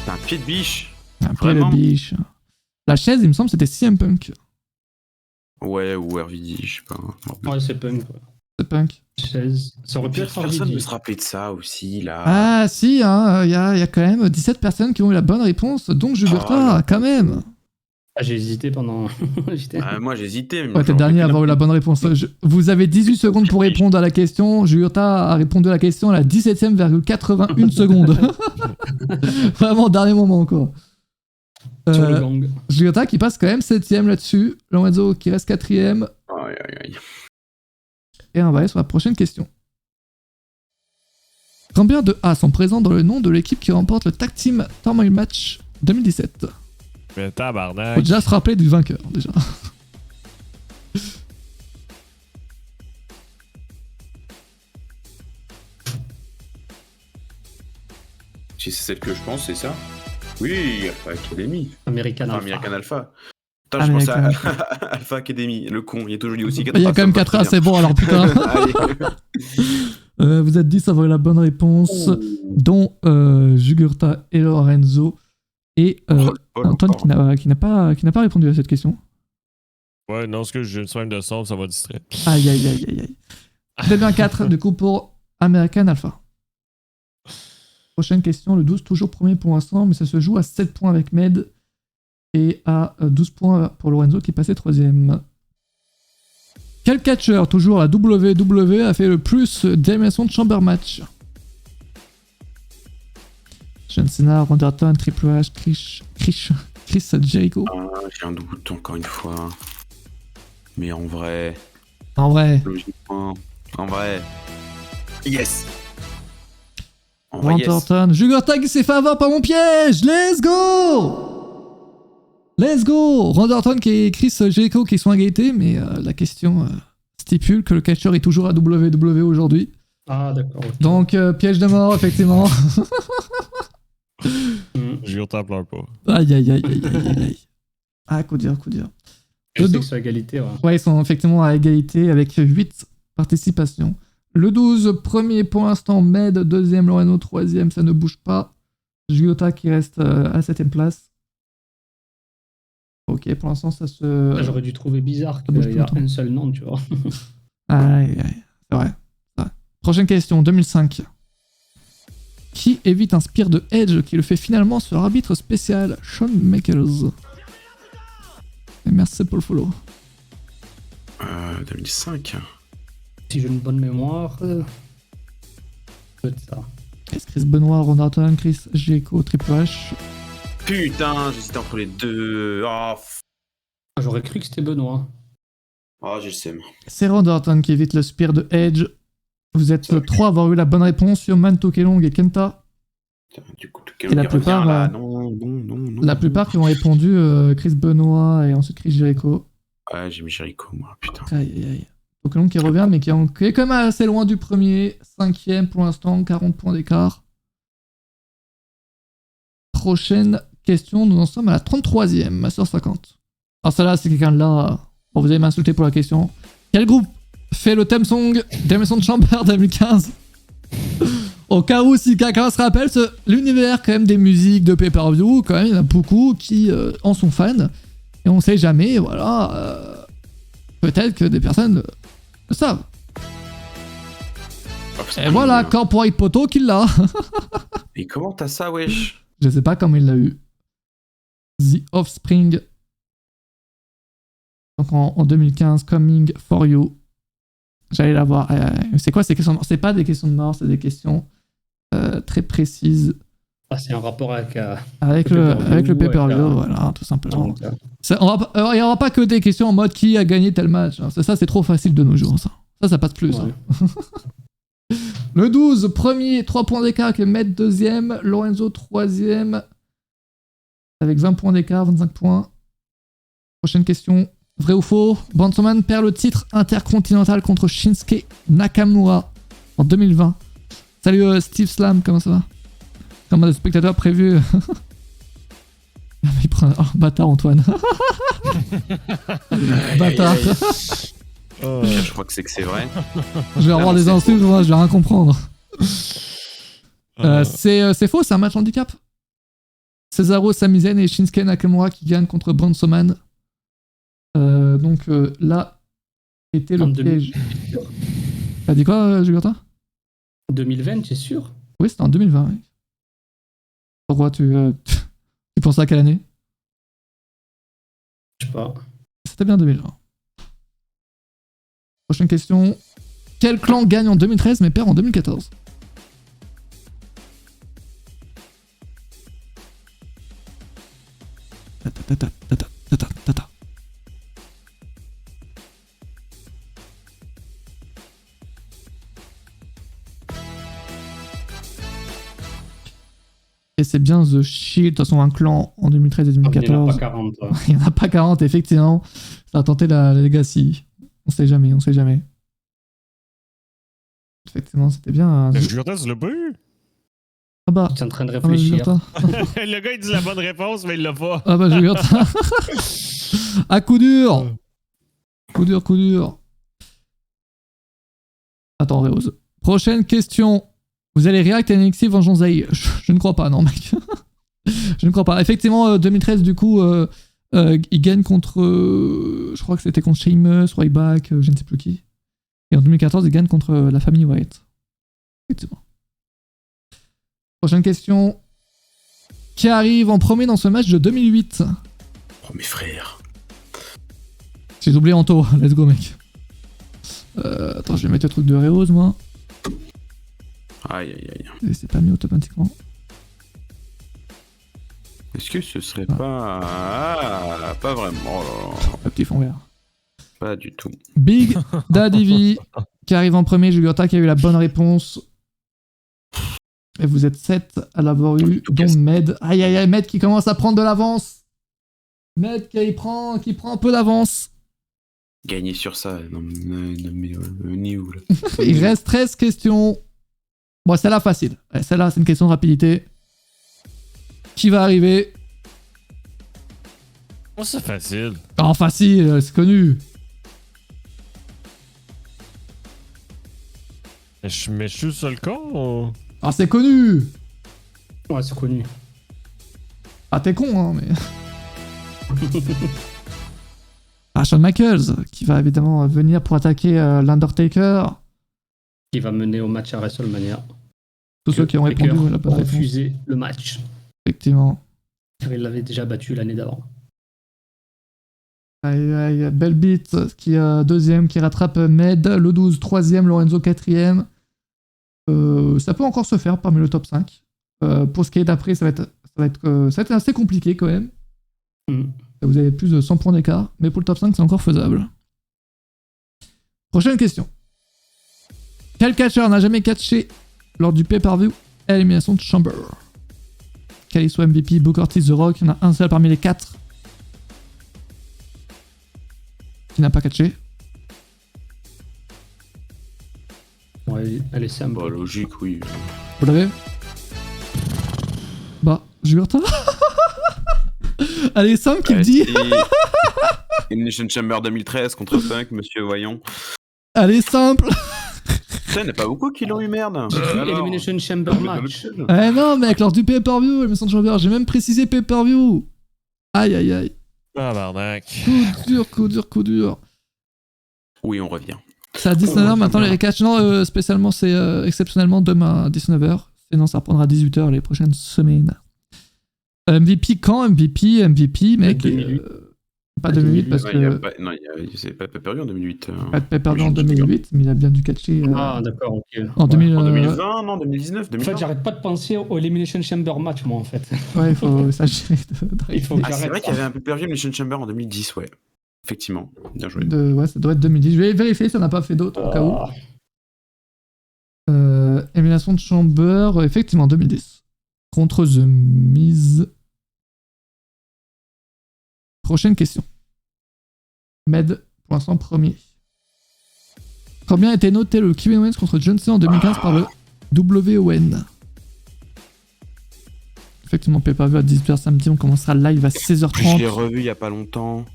Un pied de biche. Un pied de biche. La chaise, il me semble, c'était CM Punk. Ouais, ou RVD, je sais pas. Ouais, c'est Punk. Ouais. C'est Punk. Chaise. Ça aurait pu être Personne ne RVD. se rappelait de ça aussi, là. Ah si, hein, y a quand même 17 personnes qui ont eu la bonne réponse, donc Jugurtha, quand même. Ah, j'ai hésité pendant... Moi, j'hésitais. Ouais, t'es le dernier à avoir eu la bonne réponse. Vous avez 18 secondes pour répondre à la question. Jugurtha a répondu à la question à la 17e,81 secondes. Vraiment, dernier moment encore. Sur le gang. Jugurtha qui passe quand même 7ème là-dessus. Lorenzo qui reste 4ème. Aïe, aïe, aïe. Et on va aller sur la prochaine question. Combien de A sont présents dans le nom de l'équipe qui remporte le Tag Team Turmoil Match 2017? Mais tabarnak. Faut déjà se rappeler du vainqueur, déjà. Si c'est celle que je pense, c'est ça? Oui, Alpha Academy. American Enfin, Alpha. American Alpha. Putain, je pensais à Alpha Academy, le con, il est toujours dit aussi 4 Il y a quand même 4 A, c'est bon alors putain. Vous êtes 10 à avoir eu la bonne réponse, dont Jugurtha et Lorenzo. Et Antoine qui n'a pas répondu à cette question. Ouais, non, ce que j'ai une semaine de sombre, ça va distraire. Aïe aïe aïe aïe aïe. C'est bien 4 du coup pour American Alpha. Prochaine question, le 12, toujours premier pour l'instant, mais ça se joue à 7 points avec Med et à 12 points pour Lorenzo qui est passé 3ème. Quel catcheur, toujours la WWE, a fait le plus d'élimination de Chamber Match? John Cena, Randy Orton, Triple H, Chris Jericho. J'ai un doute encore une fois. Mais en vrai. Logiquement. En vrai. Yes! Randy Orton. Jugurtha qui s'est fait avoir par mon piège! Let's go! Randy Orton et Chris Jericho qui sont à égalité, mais la question stipule que le catcheur est toujours à WWE aujourd'hui. Ah, d'accord. Okay. Donc, piège de mort, effectivement. Jugurtha pleure pas. Aïe, aïe, aïe, aïe, aïe, aïe. Ah, coup dur. Je sais que c'est à égalité, ouais. Ouais, ils sont effectivement à égalité avec 8 participations. Le 12, premier pour l'instant, Med, deuxième, Lorenzo, troisième, ça ne bouge pas. Jugurtha qui reste à 7ème place. Ok, pour l'instant, ça se... J'aurais dû trouver bizarre qu'il y a un seul nom, tu vois. Aïe, c'est vrai. Prochaine question, 2005. Qui évite un spear de Edge qui le fait finalement sur arbitre spécial? Shawn Michaels. Et merci pour le follow. 2005. Si j'ai une bonne mémoire, peut-être ça. Est-ce Chris Benoit, Randy Orton, Chris Jericho, Triple H? Putain, j'hésitais entre les deux. Oh, j'aurais cru que c'était Benoît. Oh, j'ai le seum. C'est Randy Orton qui évite le spear de Edge. Vous êtes 3 à avoir eu la bonne réponse sur Manto Kelong et Kenta. Du coup, et la plupart, la plupart qui ont répondu Chris Benoit et ensuite Chris Jericho. Ouais, j'ai mis Jericho, moi, putain. Aïe. Donc Kelong qui revient, mais qui est quand même assez loin du premier. 5ème pour l'instant, 40 points d'écart. Prochaine question, nous en sommes à la 33ème, sur 50. Alors celle-là, c'est quelqu'un de là. Bon, vous allez m'insulter pour la question. Quel groupe fait le theme song d'Emerson Chamber 2015? Au cas où, si quelqu'un se rappelle, l'univers quand même des musiques de pay-per-view, quand même, il y en a beaucoup qui en sont fans. Et on sait jamais, voilà. Peut-être que des personnes le savent. Et voilà, Corporate Poto qui l'a. Et comment t'as ça, wesh? Je sais pas comment il l'a eu. The Offspring. Donc en 2015, Coming for You. J'allais la voir. C'est quoi ces questions de mort? C'est pas des questions de mort, c'est des questions très précises. Ah, c'est un rapport avec le pay-per-view, voilà, tout simplement. Donc, Il n'y aura pas que des questions en mode qui a gagné tel match. Hein. Ça, c'est trop facile de nos jours. Ça passe plus. ouais. Ça. Le 12, premier, 3 points d'écart avec Med deuxième, Lorenzo troisième, avec 20 points d'écart, 25 points. Prochaine question, vrai ou faux? Bronson perd le titre intercontinental contre Shinsuke Nakamura en 2020. Salut Steve Slam, comment ça va? Comme des spectateurs prévus. Il prend... Oh, bâtard Antoine. Bâtard. Je crois que c'est vrai. Je vais avoir des insultes, moi, je vais rien comprendre. C'est faux, c'est un match handicap. Cesaro Samizen et Shinsuke Nakamura qui gagnent contre Bronson Man. Donc là était le piège. T'as dit quoi, Jugurta? 2020, t'es sûr? Oui, c'était en 2020. Oui. Pourquoi tu penses à quelle année? Je sais pas. C'était bien 2020. Prochaine question. Quel clan gagne en 2013 mais perd en 2014? Tata. Et c'est bien The Shield, de toute façon un clan en 2013 et 2014. Il n'y en a pas 40. Il n'y en a pas 40, effectivement. Ça a tenté la Legacy. On sait jamais. Effectivement, c'était bien. Je lui tu l'as pas eu? Ah bah. Tu es en train de réfléchir. Le gars, il dit la bonne réponse, mais il l'a pas. Ah bah, je regarde. À coup dur. Coup dur. Attends, Réose. Prochaine question. Vous allez react à NXT Vengeance Day? Je ne crois pas, non, mec. Je ne crois pas. Effectivement, 2013, du coup, il gagne contre... je crois que c'était contre Sheamus, Ryback, je ne sais plus qui. Et en 2014, il gagne contre la famille Wyatt. Effectivement. Prochaine question. Qui arrive en premier dans ce match de 2008? Oh, mes frères. J'ai doublé Anto. Let's go, mec. Attends, je vais mettre le truc de Réose, moi. Aïe. Et c'est pas mis automatiquement. Est-ce que ce serait pas... Ah, pas vraiment. Le petit fond vert. Pas du tout. Big Daddy V qui arrive en premier. Jugurta qui a eu la bonne réponse. Et vous êtes 7 à l'avoir eu, dont Med. Aïe, Med qui commence à prendre de l'avance. Med qui prend un peu d'avance. Gagner sur ça. Non mais ni où, là. Il reste 13 questions. Bon, celle-là facile. Ouais, celle-là, c'est une question de rapidité. Qui va arriver? Oh, c'est facile. Oh, facile, c'est connu. Mais je suis sur le con ou... Ah, c'est connu. Ouais, c'est connu. Ah, t'es con, hein, mais... Ah, Shawn Michaels, qui va évidemment venir pour attaquer l'Undertaker. Qui va mener au match à WrestleMania. Tous ceux qui ont répondu ont la bonne réponse. refusé le match. Effectivement. Car il l'avait déjà battu l'année d'avant. Aïe, belle beat qui est deuxième, qui rattrape Med, le 12, troisième, Lorenzo quatrième. Ça peut encore se faire parmi le top 5. Pour ce qui est d'après, ça va être assez compliqué quand même. Vous avez plus de 100 points d'écart, mais pour le top 5, c'est encore faisable. Prochaine question. Quel catcheur n'a jamais catché lors du pay-per-view à l'élimination de Chamber? Kalisto MVP, Booker T, The Rock, il y en a un seul parmi les 4 qui n'a pas catché. Ouais, elle est simple. Bah, logique, oui. Vous l'avez? Bah, Jugurta. Allez, Sam qui me dit. Elimination Chamber 2013 contre Punk, monsieur Voyons. Allez, simple. Putain, il n'y en a pas beaucoup qui l'ont eu, merde. Elimination Chamber match. Eh non, mec, lors du pay-per-view, Elimination Chamber, j'ai même précisé pay-per-view. Aïe. Ah, barnac. Coup dur. Oui, on revient. C'est à 19h maintenant les recaps. Non, spécialement, c'est exceptionnellement demain à 19h. Sinon, ça reprendra à 18h les prochaines semaines. MVP quand MVP, mec. Pas 2008 parce que. Non, il s'est pas perdu en 2008. Pas de perdu en 2008, mais il a bien dû catcher. Ah, d'accord, ok. En 2020, non, 2019, 2020. En fait, j'arrête pas de penser au Elimination Chamber match, moi, en fait. Ouais, il faut s'agir Il faut que c'est j'arrête vrai ça. qu'il y avait un peu perdu Elimination Chamber en 2010, ouais. Effectivement, bien joué. Ouais, ça doit être 2010. Je vais vérifier si on n'a pas fait d'autres au cas où. Elimination de Chamber, effectivement, 2010. Contre The Miz. Prochaine question. Med, pour l'instant, premier. Combien a été noté le Kevin Owens contre John Cena en 2015 par le WON? Effectivement, pay-per-view à 18h samedi, on commencera live à 16h30. Je l'ai revu il y a pas longtemps.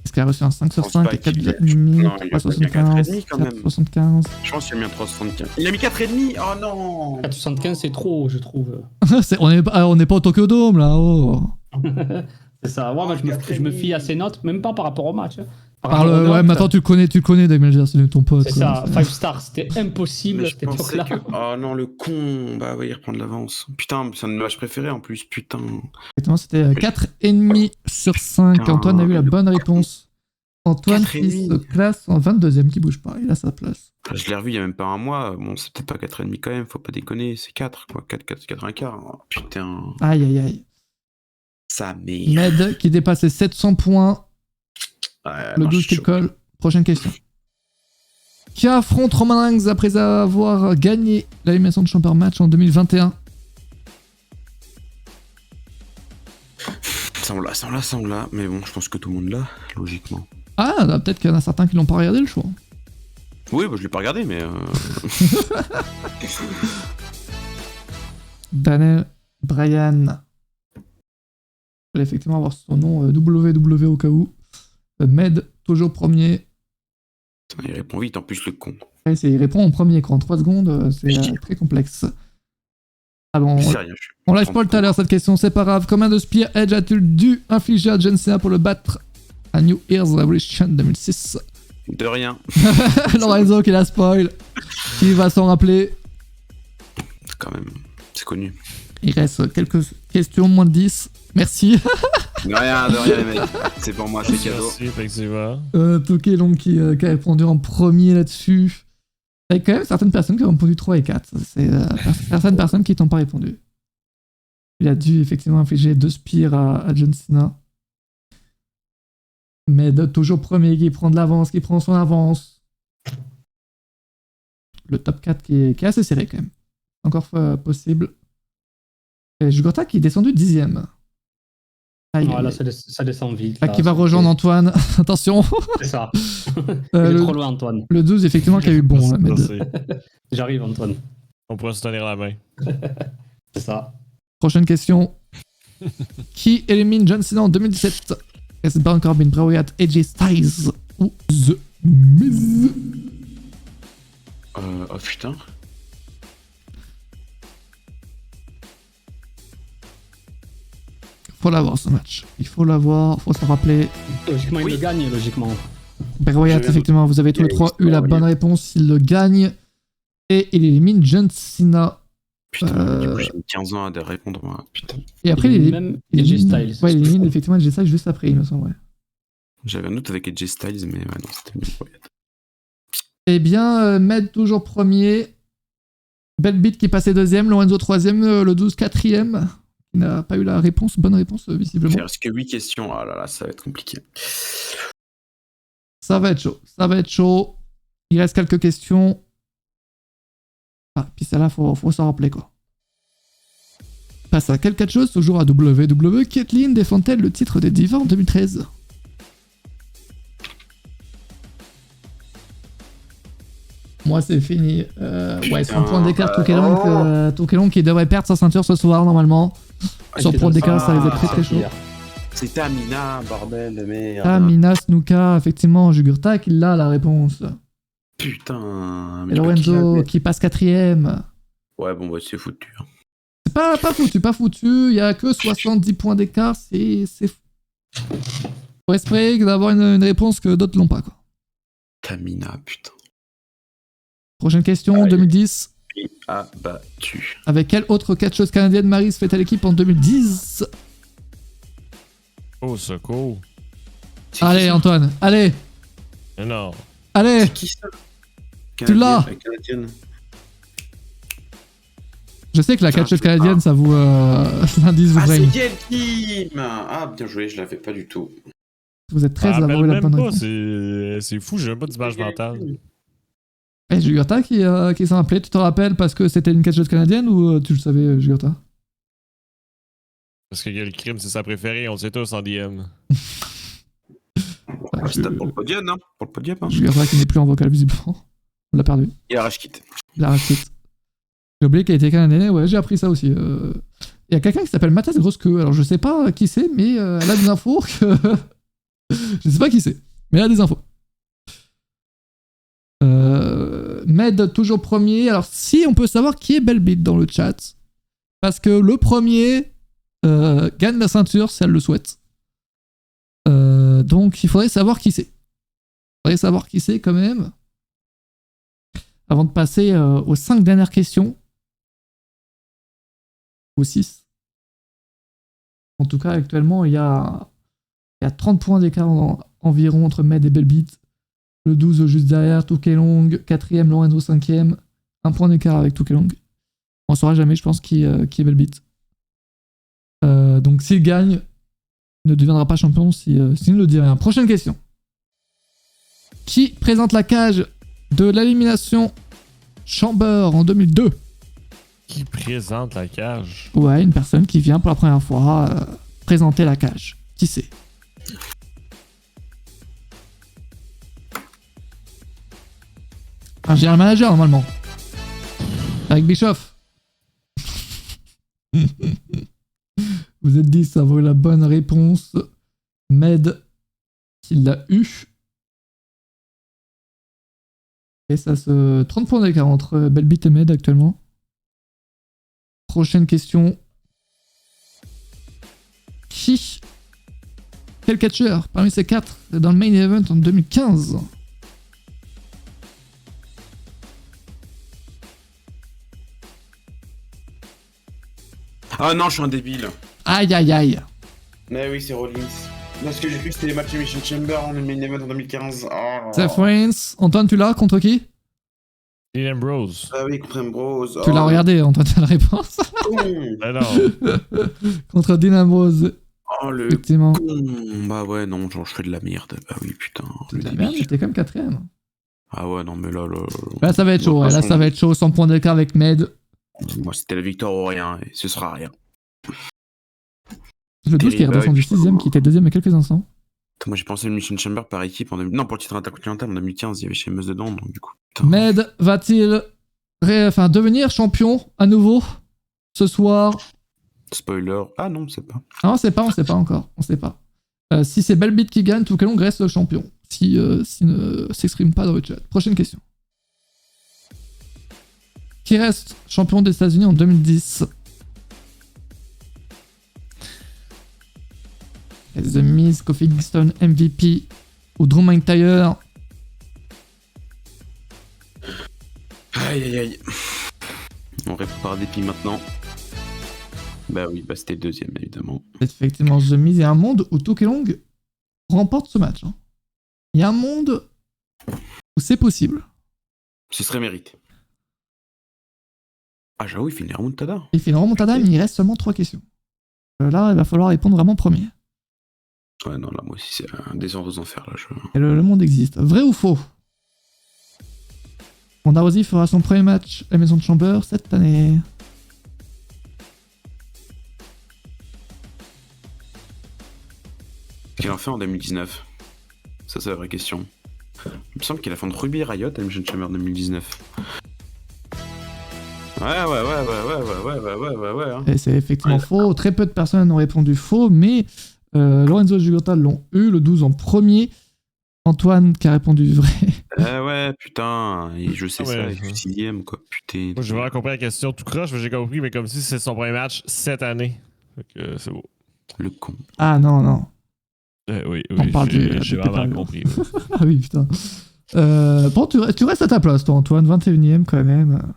Est-ce qu'il a reçu un 5 sur 5 et 4,5, 3,75, 4,75? Je pense qu'il a mis un 3,75. Il a mis 4,5. Oh non. 4,75 c'est trop, je trouve. On n'est pas au Tokyo Dome là. Oh. C'est ça. Ouais, moi, je me fie à ses notes, même pas par rapport au match. Ouais, mais attends, tu le connais, Damien, c'est ton pote. C'est ça, 5 stars, c'était impossible. Je pensais que... Oh non, le con. Bah oui, il reprend de l'avance. Putain, c'est un de mes matchs préférés en plus, putain. Exactement, c'était 4,5 sur 5. Putain, Antoine a eu la bonne réponse. Antoine qui se classe en 22ème, qui bouge pas, il a sa place. Je l'ai revu il y a même pas un mois. Bon, c'est peut-être pas 4,5 quand même, faut pas déconner, c'est 4, quoi. 4 un quart. Oh, putain. Aïe, aïe, aïe. Ça merde. Med qui dépasse les 700 points. Le 12 qui colle. Prochaine question. Qui affronte Roman Reigns après avoir gagné l'Elimination de Chamber match en 2021? Ça on l'a. Mais bon, je pense que tout le monde l'a, logiquement. Ah, bah, peut-être qu'il y en a certains qui l'ont pas regardé le show. Oui, bah, je l'ai pas regardé, mais... Daniel Bryan. Il va effectivement avoir son nom WW au cas où. Med, toujours premier. Il répond vite, en plus, le con. Ouais, il répond en premier, quoi. En 3 secondes, c'est très complexe. Ah bon, on l'a pas tout à l'heure cette question, c'est pas grave. Combien de Spear Edge a-t-il dû infliger à John Cena pour le battre à New Year's Revolution 2006? De rien. Lorenzo qui la spoil. Qui va s'en rappeler? Quand même, c'est connu. Il reste quelques questions, moins de 10. Merci. De rien les mecs. C'est pour moi, c'est cadeau. Merci, effectivement. Tokelon qui a répondu en premier là-dessus. Il y a quand même certaines personnes qui ont répondu 3 et 4. C'est certaines personnes qui n'ont pas répondu. Il a dû effectivement infliger 2 spears à John Cena. Mais toujours premier qui prend de l'avance, qui prend son avance. Le top 4 qui est assez serré quand même. Encore possible. Et Jugurta qui est descendu 10ème. Là, ça descend vite. Qui va rejoindre Antoine. Attention. C'est ça. Il est trop loin, Antoine. Le 12, effectivement, qui a eu bon. J'arrive, Antoine. On pourrait se tenir la main. C'est ça. Prochaine question. Qui élimine John Cena en 2017? Est-ce Baron Corbin, Bray Wyatt, AJ Styles ou The Miz? Oh putain. Faut l'avoir ce match. Il faut l'avoir, faut s'en rappeler. Logiquement, il le gagne, logiquement. Bray Wyatt, effectivement, vous avez tous les trois eu la bonne réponse. Il le gagne. Et il élimine John Cena. Putain, du coup, j'ai mis 15 ans à répondre, moi. Putain. Et après, il élimine même AJ Styles. Ouais, il élimine effectivement AJ Styles juste après, il me semble. Ouais. J'avais un doute avec AJ Styles, mais ouais, non, c'était mieux Wyatt. Eh bien, Med toujours premier. Belle Beat qui passait deuxième. Lorenzo troisième. Le 12 quatrième. Il n'a pas eu la réponse, bonne réponse visiblement. Il reste que 8 questions, oh là là, ça va être compliqué. Ça va être chaud. Il reste quelques questions. Ah, puis celle-là, faut s'en rappeler quoi. Passe à quelque chose, toujours à WWE. Kaitlyn défend-elle le titre des Divas en 2013? Moi, c'est fini. Ouais, 100 points d'écart, Tokelon qui devrait perdre sa ceinture ce soir normalement. 100 points d'écart, ça risque d'être très chaud. C'est Tamina, bordel de merde. Tamina Snuka, effectivement, Jugurta qui l'a la réponse. Putain. Et Lorenzo qui passe 4ème. Ouais, bon, bah, c'est foutu. C'est pas foutu. Il y a que 70 points d'écart, c'est fou. Faut espérer d'avoir une réponse que d'autres l'ont pas, quoi. Tamina, putain. Prochaine question, 2010. Abattu. Avec quelle autre catcheuse canadienne Maryse fait-elle l'équipe en 2010? Oh, secours. Allez, Antoine, allez. Mais non. Allez. C'est qui ça? Tu l'as. Canadienne. Je sais que la catcheuse canadienne, ça vous... l'indice vous Ah, c'est brain. Gail Kim. Ah, bien joué, je l'avais pas du tout. Vous êtes 13 à avoir eu la bonne réponse. C'est fou, j'ai même pas d'image mentale. Et Jugurtha qui s'en appelait, tu te rappelles parce que c'était une catcheuse canadienne ou tu le savais, Jugurtha? Parce que Gail Kim, c'est sa préférée, on le sait tous en DM. C'était pour le podium, hein. Pour le podium, hein. Jugurtha qui n'est plus en vocal visiblement. On l'a perdu. Il arrache quitte. Il a racheté. J'ai oublié qu'elle était canadienne, ouais, j'ai appris ça aussi. Il y a quelqu'un qui s'appelle Mathias Grosqueux, alors je sais pas qui c'est, mais elle a des infos que... je sais pas qui c'est, mais elle a des infos. Med toujours premier, alors si on peut savoir qui est Bellbeat dans le chat, parce que le premier gagne la ceinture si elle le souhaite. Donc il faudrait savoir qui c'est. Il faudrait savoir qui c'est quand même. Avant de passer aux 5 dernières questions. Ou 6. En tout cas, actuellement, il y a 30 points d'écart environ entre Med et Bellbeat. Le 12 juste derrière, Toukelong, 4ème, Lorenzo 5ème. Un point d'écart avec Toukelong. On ne saura jamais, je pense, qui est Bellbeat. Donc s'il gagne, il ne deviendra pas champion s'il ne le dit rien. Prochaine question. Qui présente la cage de l'élimination Chamber en 2002? Qui présente la cage? Ouais, une personne qui vient pour la première fois présenter la cage. Qui c'est? Un général manager normalement. Avec Bischoff. Vous êtes dit, ça vaut la bonne réponse. Med, qui l'a eu. Et ça se... 30 points d'écart entre Bellbeat et Med actuellement. Prochaine question. Quel catcher parmi ces 4 est dans le main event en 2015? Ah non, je suis un débile. Aïe aïe aïe. Mais oui, c'est Rollins. Parce que j'ai cru que c'était les matchs Mission Chamber en main event en 2015. Oh. Seth Rollins. Antoine, tu l'as contre qui? Dean Ambrose. Ah oui, contre Ambrose. Tu l'as regardé, Antoine, tu as la réponse. Ah non. Contre Dean Ambrose. Oh le Effectivement. con. Bah ouais, non, genre je fais de la merde. Bah oui, putain. C'est de la merde, j'étais quand même 4ème. Ah ouais, non, mais là... Là, ça va être chaud, ouais. Là, ça va être chaud. 100 points d'écart avec Med. Moi, c'était la victoire ou rien, et ce sera rien. Le 12 qui est redescendu 6ème, qui était 2ème il y a quelques instants. Moi, j'ai pensé à Mission Chamber par équipe en 2000... Non, pour le titre intercontinental en 2015, il y avait Sheamus dedans, donc du coup... Putain. Med va-t-il devenir champion à nouveau ce soir? Spoiler... Ah non, c'est pas. Ah, on sait pas encore. On sait pas. Si c'est Bellbeat qui gagne, Toukelong reste le champion. S'il ne s'exprime pas dans le chat. Prochaine question. Qui reste champion des États-Unis en 2010? The Miz, Kofi Kingston, MVP ou Drew McIntyre? Aïe aïe aïe. On répond par dépit maintenant. Bah oui, bah c'était le deuxième évidemment. C'est effectivement The Miz. Il y a un monde où Toukelong remporte ce match. Hein. Il y a un monde où c'est possible. Ce serait mérité. Ah j'avoue, il fait une remontada. Il fait une remontada, mais il reste seulement 3 questions. Là, il va falloir répondre vraiment premier. Ouais, non, là, moi aussi, c'est un descente aux enfers, là. Et le monde existe. Vrai ou faux? Ronda Rousey fera son premier match à la Maison de Chamber cette année. Qu'elle en fait en 2019? Ça, c'est la vraie question. Il me semble qu'il a fait de Ruby Riot à Mission Chamber 2019. Ouais. Hein. Et c'est effectivement faux. Très peu de personnes ont répondu faux, mais Lorenzo et Jugurtha l'ont eu, le 12 en premier. Antoine qui a répondu vrai. Ouais, putain, et je sais ça, il est 6ème, quoi, putain. Moi, j'ai vraiment compris la question tout croche, mais j'ai compris, mais comme si c'est son premier match cette année. Fait que c'est beau. Le con. Ah non. Oui, On parle j'ai vraiment compris. Ouais. Ah oui, putain. Bon, tu restes à ta place, toi, Antoine, 21ème quand même.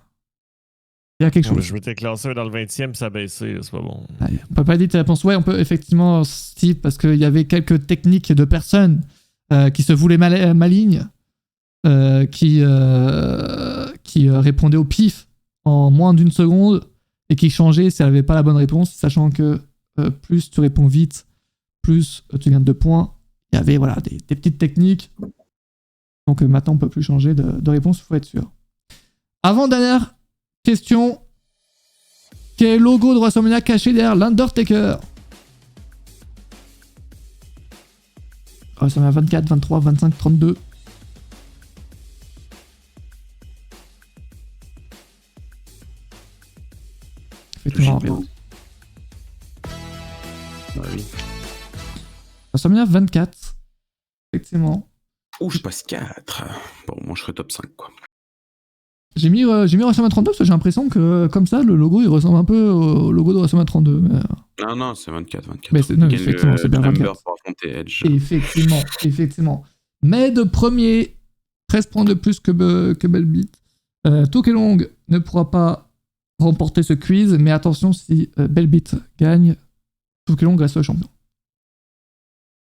Il y a quelque chose. Je m'étais classé dans le 20e, ça a baissé, c'est pas bon. Ouais, on peut pas dire tes réponses. Ouais, on peut effectivement, Steve, parce qu'il y avait quelques techniques de personnes qui se voulaient malignes, qui répondaient au pif en moins d'une seconde et qui changeaient si elles n'avaient pas la bonne réponse, sachant que plus tu réponds vite, plus tu gagnes de points. Il y avait voilà, des petites techniques. Donc maintenant, on peut plus changer de réponse, il faut être sûr. Avant-dernière question. Quel logo de WrestleMania caché derrière l'Undertaker? WrestleMania 24, 23, 25, 32. Effectivement, rien. Bah oui. WrestleMania 24. Effectivement. Oh, je passe 4. Bon, moi je serais top 5, quoi. J'ai mis WrestleMania 32 parce que j'ai l'impression que, comme ça, le logo il ressemble un peu au logo de WrestleMania 32. Mais... Non, c'est 24. Mais non, effectivement, c'est bien 24. Pour affronter Edge. Effectivement. Mais de premier, 13 points de plus que Belbeat. Tokelong ne pourra pas remporter ce quiz, mais attention, si Belbeat gagne, Tokelong reste le champion.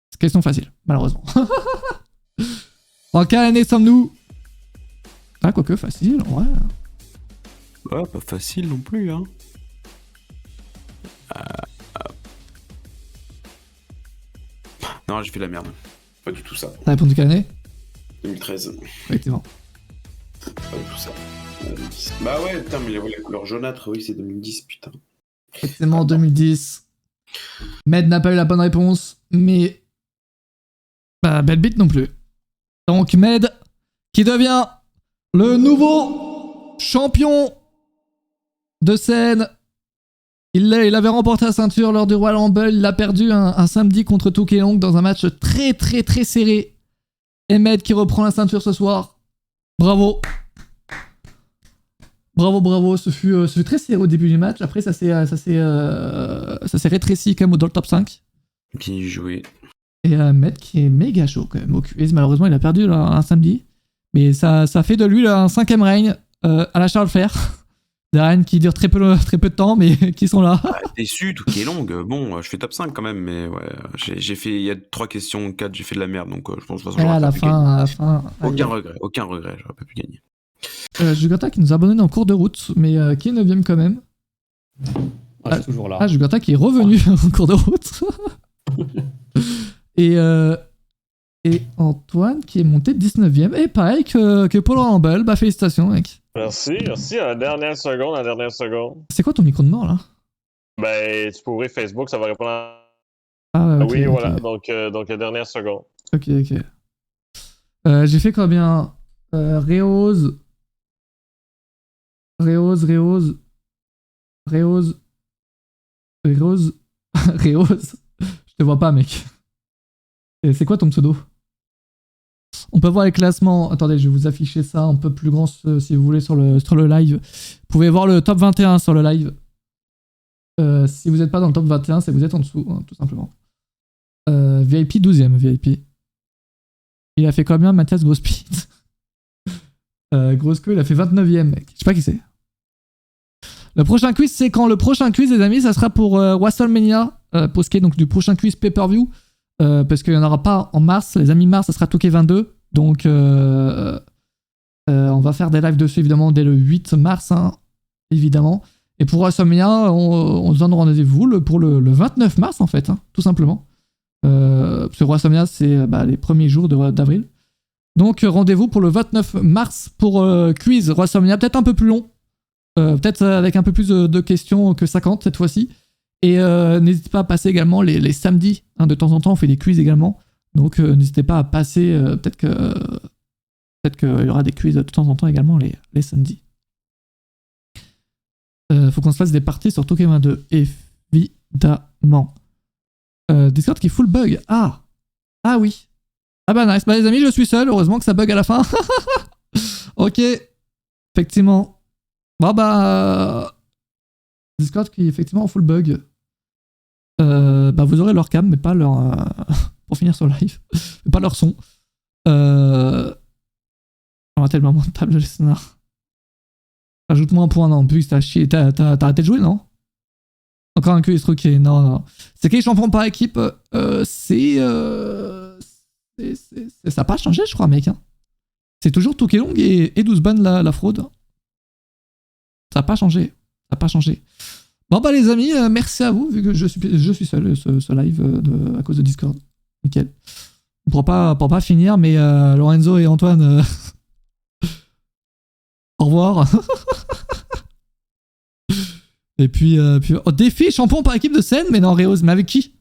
C'est question facile, malheureusement. En quelle année sommes-nous? Ah, quoique facile, ouais. Ouais, pas facile non plus, hein. Non, j'ai fait la merde. Pas du tout ça. T'as répondu quelle année? 2013. Effectivement. Pas du tout ça. 2010. Bah ouais, putain, mais la couleur jaunâtre, oui, c'est 2010, putain. Effectivement, 2010. Med n'a pas eu la bonne réponse, mais... Bah, Belbeat non plus. Donc, Med, qui devient le nouveau champion de scène. Il avait remporté la ceinture lors du Royal Rumble. Il l'a perdu un samedi contre Tokelong dans un match très très très serré. Et Med qui reprend la ceinture ce soir. Bravo. Bravo. Ce fut très serré au début du match. Après, ça s'est rétréci quand même dans le top 5. Bien joué. Et Med qui est méga chaud quand même au quiz. Malheureusement, il a perdu là, un samedi. Mais ça fait de lui là, un 5ème règne à la Charles Flair. Des règnes qui durent très peu de temps, mais qui sont là. Déçu, tout qui est long. Bon, je fais top 5 quand même, mais ouais, j'ai fait, il y a 3 questions, 4, j'ai fait de la merde, donc je pense que à la fin. Aucun regret, j'aurais pas pu gagner. Jugurtha qui nous a abandonné en cours de route, mais qui est 9ème quand même. Je suis toujours là. Ah, Jugurtha qui est revenu en cours de route. Et Antoine qui est monté 19ème. Et pareil que Paul Rumble. Bah, félicitations, mec. Merci. À la dernière seconde. C'est quoi ton micro de mort, là? Ben, tu peux ouvrir Facebook, ça va répondre à... Ah, okay, oui, okay. voilà. Donc, la dernière seconde. Ok. J'ai fait combien? Réose. Je te vois pas, mec. Et c'est quoi ton pseudo? On peut voir les classements. Attendez, je vais vous afficher ça un peu plus grand si vous voulez sur le live. Vous pouvez voir le top 21 sur le live. Si vous n'êtes pas dans le top 21, c'est que vous êtes en dessous, hein, tout simplement. VIP 12ème, VIP. Il a fait combien, Mathias Grosspit? Grosco, il a fait 29ème, mec. Je sais pas qui c'est. Le prochain quiz, c'est quand? Le prochain quiz, les amis, ça sera pour WrestleMania, pour ce qui est donc du prochain quiz pay-per-view. Parce qu'il n'y en aura pas en mars. Les amis, mars, ça sera Touquet 22. Donc, on va faire des lives dessus, évidemment, dès le 8 mars, hein, évidemment. Et pour WrestleMania, on se donne rendez-vous pour le 29 mars, en fait, hein, tout simplement. Parce que WrestleMania, c'est les premiers jours d'avril. Donc, rendez-vous pour le 29 mars pour quiz WrestleMania, peut-être un peu plus long. Peut-être avec un peu plus de questions que 50 cette fois-ci. Et n'hésitez pas à passer également les samedis. Hein, de temps en temps, on fait des quiz également. Donc, n'hésitez pas à passer. Peut-être qu'il y aura des quiz de temps en temps également les samedis. Faut qu'on se fasse des parties sur Touquet 22, évidemment. Discord qui full bug. Ah oui. Ah bah nice. Bah les amis, je suis seul. Heureusement que ça bug à la fin. Ok. Effectivement. Bon bah... Discord qui est effectivement en full bug. Bah vous aurez leur cam, mais pas leur... pour finir sur live. Mais pas leur son. On va tellement de table de scénar. Rajoute-moi un point, non. Bugs, t'as chié. T'as arrêté de jouer, non? Encore un quiz truqué. Non. C'est quel champion par équipe? Ça n'a pas changé, je crois, mec. Hein. C'est toujours Tokelong et 12 ban la fraude. Ça n'a pas changé. Bon bah les amis, merci à vous, vu que je suis seul ce live à cause de Discord. Nickel. On pourra pas finir, mais Lorenzo et Antoine, au revoir. Et puis défi champion par équipe de scène, mais non, Réose, mais avec qui?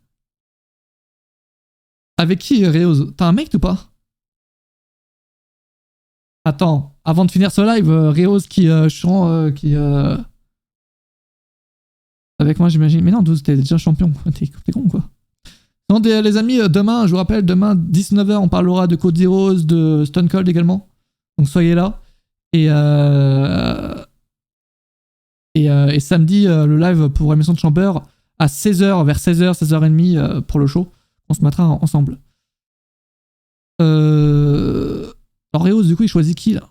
Avec qui, Réose? T'as un mec ou pas? Attends, avant de finir ce live, Réose qui chante, avec moi, j'imagine. Mais non, 12, t'es déjà champion. T'es con, quoi. Non, les amis, demain, je vous rappelle, demain, 19h, on parlera de Code Heroes, de Stone Cold également. Donc, soyez là. Et samedi, le live pour la maison de Chamber à 16h, vers 16h, 16h30 pour le show. On se mettra ensemble. Alors, Réos, du coup, il choisit qui, là?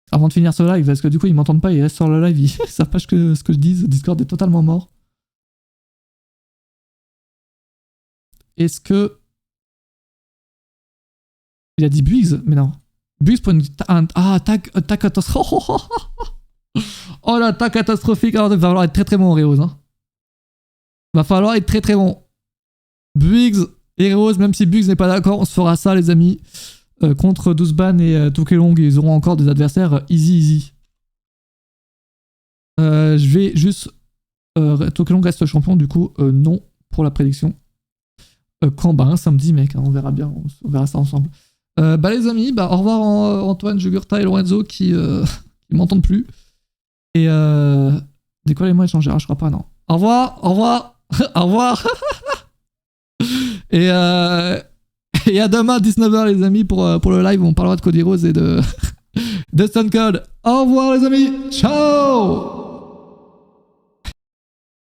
Avant de finir ce live, parce que du coup, ils m'entendent pas, ils restent sur le live, ils savent pas ce que je dis. Discord est totalement mort. Est-ce que... Il a dit Bugs? Mais non. Bugs pour une... attaque catastrophique. Oh, l'attaque catastrophique. Alors, il va falloir être très très bon, Réos. Hein. Va falloir être très très bon. Bugs et Réos, même si Bugs n'est pas d'accord, on se fera ça, les amis. Contre 12 ban et Tokelong, ils auront encore des adversaires easy. Je vais juste... Tokelong reste champion, du coup, non pour la prédiction. Quand? Bah, un samedi, mec, hein, on verra bien, on verra ça ensemble. Bah, les amis, bah, au revoir Antoine, Jugurta et Lorenzo qui m'entendent plus. Et décollez-moi et changez, je crois pas, non. Au revoir. Au revoir. Et à demain 19h les amis pour le live où on parlera de Code Heroes et de Stone Cold. Au revoir les amis. Ciao.